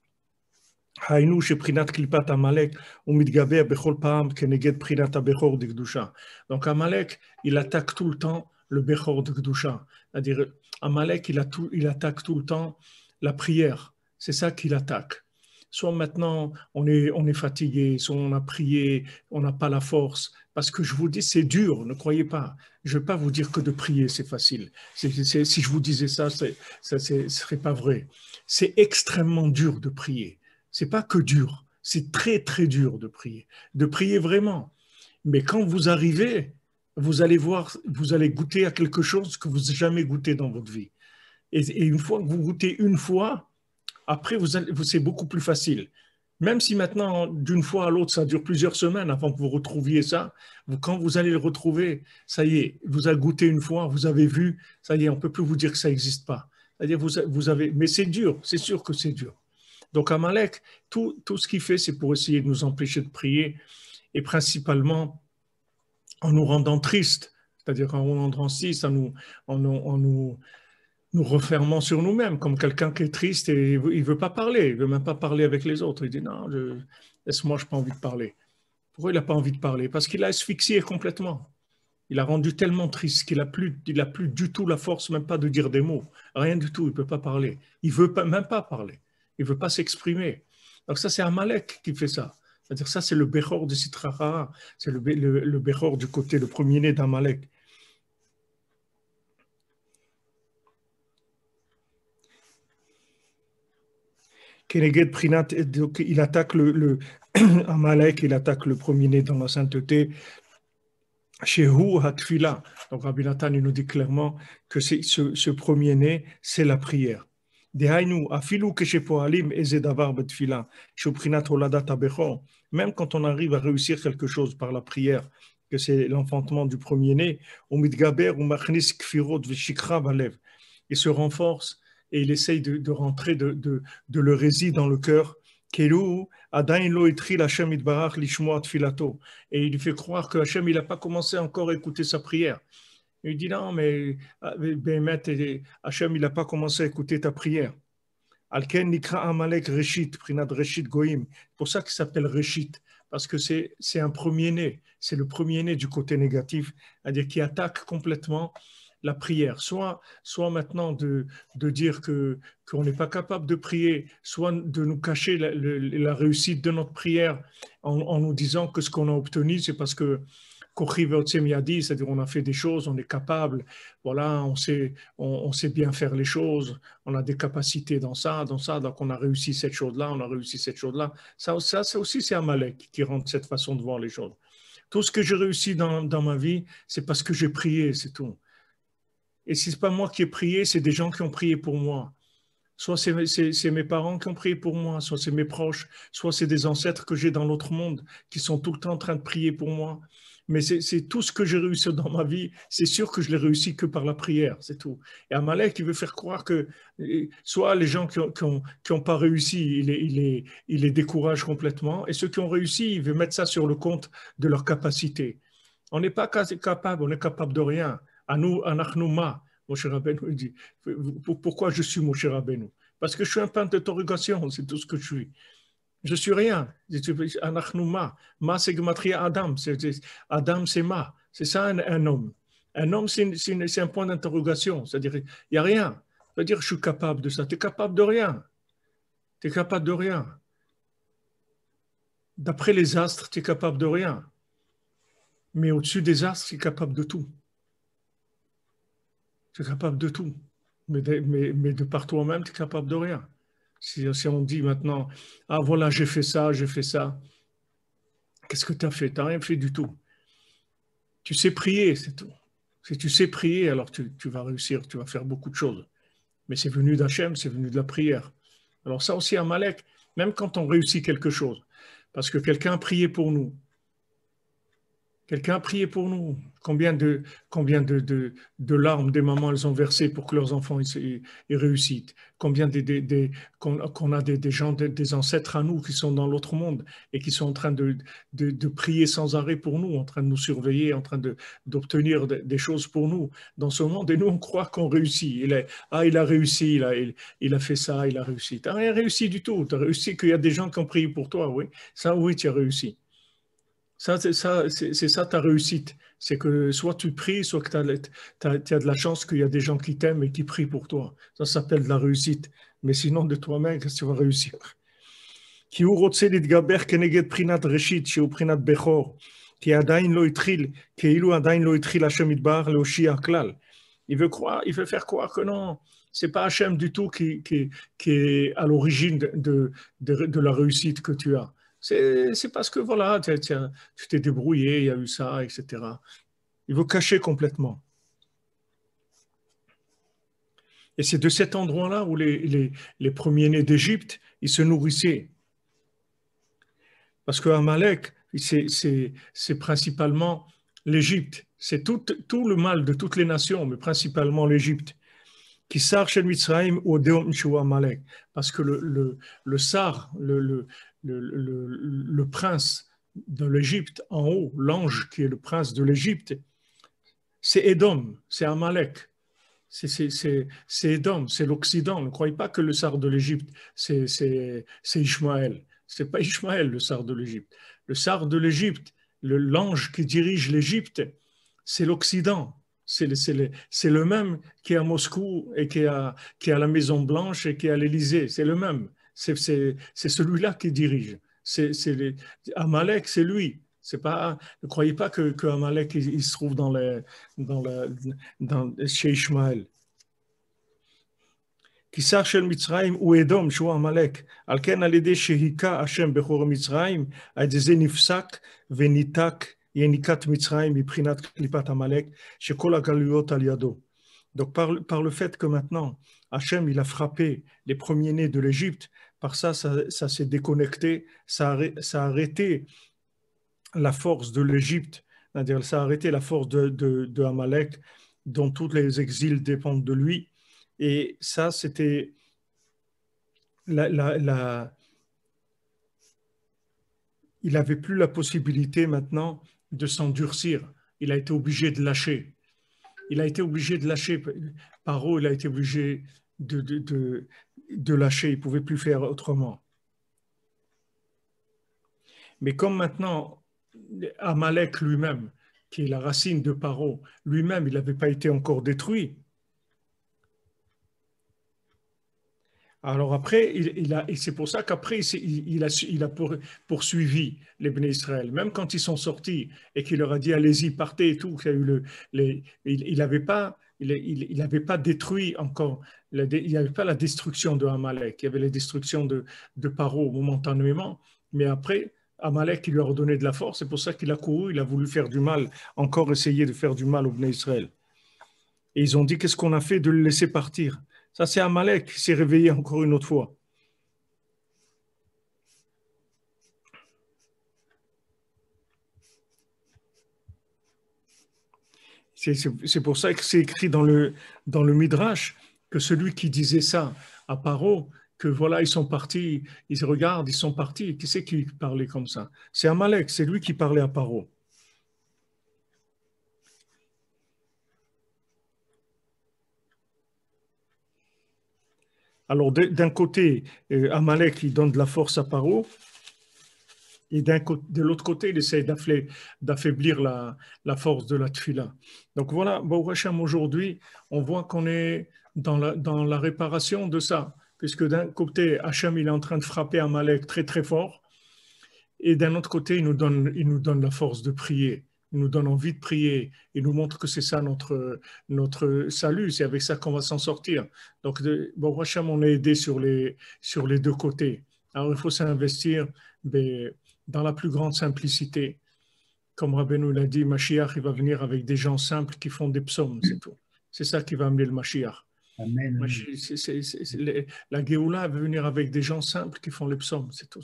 היינו שבחינת קליפת עמלק הוא מתגבר בכל פעם כנגד בחינת הבכור דקדושה. Donc Amalek, il attaque tout le temps le Bechor de Kedusha. C'est-à-dire, Amalek, il attaque tout le temps la prière. C'est ça qu'il attaque. Soit maintenant, on est fatigué, soit on a prié, on n'a pas la force. Parce que je vous dis, c'est dur, ne croyez pas. Je ne vais pas vous dire que de prier, c'est facile. Si je vous disais ça, ce ne serait pas vrai. C'est extrêmement dur de prier. C'est pas que dur, c'est très très dur de prier vraiment. Mais quand vous arrivez, vous allez voir, vous allez goûter à quelque chose que vous n'avez jamais goûté dans votre vie. Et une fois que vous goûtez une fois, après c'est beaucoup plus facile. Même si maintenant, d'une fois à l'autre, ça dure plusieurs semaines avant que vous retrouviez ça, quand vous allez le retrouver, ça y est, vous avez goûté une fois, vous avez vu, ça y est, on ne peut plus vous dire que ça n'existe pas. C'est-à-dire, vous avez, mais c'est dur, c'est sûr que c'est dur. Donc Amalek, tout ce qu'il fait, c'est pour essayer de nous empêcher de prier, et principalement en nous rendant tristes, c'est-à-dire en nous rendant tristes, en nous refermant sur nous-mêmes, comme quelqu'un qui est triste et il ne veut pas parler, il ne veut même pas parler avec les autres. Il dit non, laisse-moi, je n'ai pas envie de parler. Pourquoi il n'a pas envie de parler? Parce qu'il a asphyxié complètement. Il a rendu tellement triste qu'il n'a plus du tout la force, même pas de dire des mots. Rien du tout, il ne peut pas parler. Il ne veut même pas parler. Il ne veut pas s'exprimer. Donc ça, c'est Amalek qui fait ça. C'est-à-dire ça, c'est le Bechor de Sitrara. C'est le Bechor du côté, le premier-né d'Amalek. Keneged Prinat, il attaque Amalek, il attaque le premier-né dans la sainteté. Shehu Hatfila. Donc Rabbi Nathan, il nous dit clairement que ce premier-né, c'est la prière. Même quand on arrive à réussir quelque chose par la prière, que c'est l'enfantement du premier-né, il se renforce et il essaye de rentrer de l'hérésie dans le cœur. Et il lui fait croire que Hachem, il n'a pas commencé encore à écouter sa prière. Il dit non, mais Hachem, il n'a pas commencé à écouter ta prière. C'est pour ça qu'il s'appelle Reshit, parce que c'est un premier-né, c'est le premier-né du côté négatif, c'est-à-dire qui attaque complètement la prière. Soit maintenant de dire qu'on n'est pas capable de prier, soit de nous cacher la réussite de notre prière en nous disant que ce qu'on a obtenu, c'est parce que c'est-à-dire on a fait des choses, on est capable, voilà, on sait bien faire les choses, on a des capacités dans ça, donc on a réussi cette chose-là, on a réussi cette chose-là. Ça aussi, c'est Amalek qui rend cette façon de voir les choses. Tout ce que j'ai réussi dans ma vie, c'est parce que j'ai prié, c'est tout. Et si ce n'est pas moi qui ai prié, c'est des gens qui ont prié pour moi. Soit c'est mes parents qui ont prié pour moi, soit c'est mes proches, soit c'est des ancêtres que j'ai dans l'autre monde qui sont tout le temps en train de prier pour moi. Mais c'est tout ce que j'ai réussi dans ma vie, c'est sûr que je l'ai réussi que par la prière, c'est tout. Et Amalek, il veut faire croire que soit les gens qui ont pas réussi, il les décourage complètement, et ceux qui ont réussi, il veut mettre ça sur le compte de leur capacité. On n'est pas capable, on est capable de rien. À nous, Anachnouma, Moshe Rabbeinu dit, pourquoi je suis Moshe Rabbeinu? Parce que je suis un point d'interrogation, c'est tout ce que je suis. Je suis rien. Anachnouma, ma c'est Gematria Adam. Adam c'est ma. C'est ça un homme. Un homme c'est un point d'interrogation. C'est-à-dire, il n'y a rien. C'est-à-dire, je suis capable de ça. Tu es capable de rien. Tu es capable de rien. D'après les astres, tu es capable de rien. Mais au-dessus des astres, tu es capable de tout. Tu es capable de tout. Mais de par toi-même, tu es capable de rien. Si on dit maintenant, ah voilà, j'ai fait ça, qu'est-ce que tu as fait? Tu n'as rien fait du tout. Tu sais prier, c'est tout. Si tu sais prier, alors tu vas réussir, tu vas faire beaucoup de choses. Mais c'est venu d'Hachem, c'est venu de la prière. Alors ça aussi, Amalek, même quand on réussit quelque chose, parce que quelqu'un a prié pour nous, Quelqu'un a prié pour nous. Combien de larmes des mamans elles ont versé pour que leurs enfants ils réussissent. Combien qu'on a des gens, des ancêtres à nous qui sont dans l'autre monde et qui sont en train de prier sans arrêt pour nous, en train de nous surveiller, en train d'obtenir des choses pour nous dans ce monde. Et nous, on croit qu'on réussit. Il a réussi, il a fait ça, il a réussi. Tu n'as rien réussi du tout. Tu as réussi qu'il y a des gens qui ont prié pour toi, oui. Ça, oui, tu as réussi. C'est ça ta réussite. C'est que soit tu pries, soit que tu as de la chance qu'il y a des gens qui t'aiment et qui prient pour toi. Ça s'appelle de la réussite. Mais sinon, de toi-même, qu'est-ce que tu vas réussir? כי הוא רוצה להתגבר כנגד בחינת ראשית, שהוא בחינת בכור, כי עדיין לא התחיל, כאילו עדיין לא התחיל השם יתברך להושיע הכלל. Il veut faire croire que non, c'est pas Hachem du tout qui est à l'origine de la réussite que tu as. C'est parce que voilà, tu t'es débrouillé, il y a eu ça, etc. Il veut cacher complètement. Et c'est de cet endroit-là où les premiers-nés d'Égypte, ils se nourrissaient. Parce que Amalek, c'est principalement l'Égypte. C'est tout le mal de toutes les nations, mais principalement l'Égypte. Qui sar shel Mitzrayim ou Deom Shua Amalek. Parce que le sar, le prince de l'Égypte en haut, l'ange qui est le prince de l'Égypte, c'est Édom, c'est Amalek. C'est Édom, c'est l'Occident. Ne croyez pas que le sar de l'Égypte, c'est Ishmaël. Ce n'est pas Ishmaël, le sar de l'Égypte. Le sar de l'Égypte, l'ange qui dirige l'Égypte, c'est l'Occident. C'est le même qui est à Moscou et qui est à la Maison Blanche et qui est à l'Élysée. C'est le même. C'est celui-là qui dirige. Amalek, c'est lui. Ne croyez pas que Amalek il se trouve chez Ishmaël. כי שר של מצרים הוא אדום שהוא עמלק, על כן על ידי שהיכה השם בחור מצרים, על ידי זה נפסק וניתק יניקת מצרים מבחינת קליפת עמלק, שכל הגלויות על ידו. Donc par le fait que maintenant Hachem il a frappé les premiers-nés de l'Égypte, par ça s'est déconnecté, ça a arrêté la force de l'Égypte, c'est-à-dire ça a arrêté la force de Amalek, dont tous les exils dépendent de lui. Et ça, c'était il n'avait plus la possibilité maintenant de s'endurcir. Il a été obligé de lâcher. Il a été obligé de lâcher. Paro, il a été obligé de lâcher. Il ne pouvait plus faire autrement. Mais comme maintenant, Amalek lui-même, qui est la racine de Paro, lui-même, il n'avait pas été encore détruit. Alors après, et c'est pour ça qu'après, il a poursuivi les Béné Israël. Même quand ils sont sortis et qu'il leur a dit, allez-y, partez et tout, il n'avait pas détruit encore, il n'y avait pas la destruction de Amalek. Il y avait la destruction de Paro momentanément, mais après, Amalek, il lui a redonné de la force. C'est pour ça qu'il a couru, il a voulu faire du mal, encore essayer de faire du mal aux Béné Israël. Et ils ont dit, qu'est-ce qu'on a fait de le laisser partir? Ça, c'est Amalek qui s'est réveillé encore une autre fois. C'est pour ça que c'est écrit dans le Midrash que celui qui disait ça à Paro, que voilà, ils sont partis, ils se regardent, ils sont partis. Qui c'est qui parlait comme ça? C'est Amalek, c'est lui qui parlait à Paro. Alors, d'un côté, Amalek, il donne de la force à Paro, et de l'autre côté, il essaie d'affaiblir la force de la Tfila. Donc voilà, Baruch Hashem, aujourd'hui, on voit qu'on est dans la réparation de ça, puisque d'un côté, Hashem, il est en train de frapper Amalek très très fort, et d'un autre côté, il nous donne la force de prier. Il nous donne envie de prier, il nous montre que c'est ça notre salut, c'est avec ça qu'on va s'en sortir. Donc, bon, Hachem, on est aidé sur les deux côtés. Alors, il faut s'investir dans la plus grande simplicité. Comme Rabbeinu l'a dit, Mashiach, il va venir avec des gens simples qui font des psaumes, c'est tout. C'est ça qui va amener le Mashiach. Amen. Moi, la Géoula va venir avec des gens simples qui font les psaumes, c'est tout.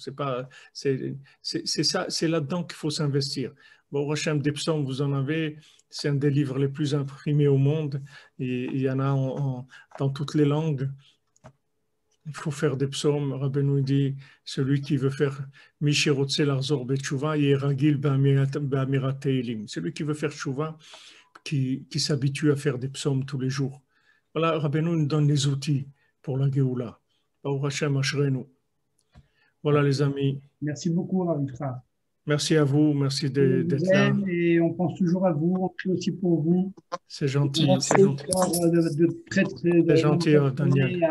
C'est ça, c'est là-dedans qu'il faut s'investir. Bon, Hachem, des psaumes, vous en avez, c'est un des livres les plus imprimés au monde, et il y en a dans toutes les langues. Il faut faire des psaumes. Rabbeinu dit, celui qui veut faire Mishirotse Larzor Betchouva, Yeragil Ba'amirat Teilim. Celui qui veut faire Tchouva, qui s'habitue à faire des psaumes tous les jours. Voilà, Rabbeinu nous donne les outils pour la Géoula. Baruch Hashem Ashrenu. Voilà les amis. Merci beaucoup, Ravitra. Merci à vous, merci d'être là. Et on pense toujours à vous, on prie aussi pour vous. C'est gentil, c'est gentil. C'est gentil, Daniel.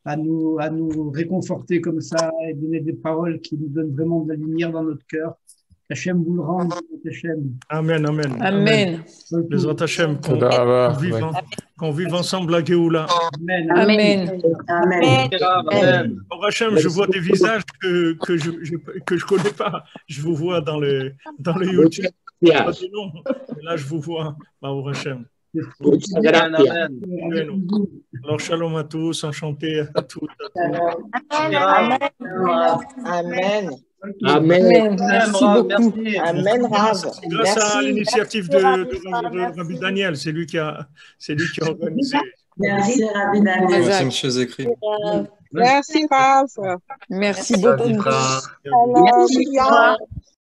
À nous réconforter comme ça et donner des paroles qui nous donnent vraiment de la lumière dans notre cœur. Hachem vous le rende, Hachem. Amen, amen. Amen. Les autres Hachem, qu'on vive ensemble la Géoula. Amen. Amen. Amen. Hachem, je vois des visages que je connais pas. Je vous vois dans le YouTube. Pas des noms, mais là, je vous vois. Baruch Hachem. Amen. Alors, shalom à tous, enchanté à tous. Amen. Amen. Amen. Merci beaucoup. Amen, Rav. Grâce à Merci. l'initiative de Rabbi Daniel, c'est lui qui a organisé. Merci, Rabbi Daniel. Merci, monsieur Zekri. Merci, Rav. Merci beaucoup. Merci. Merci.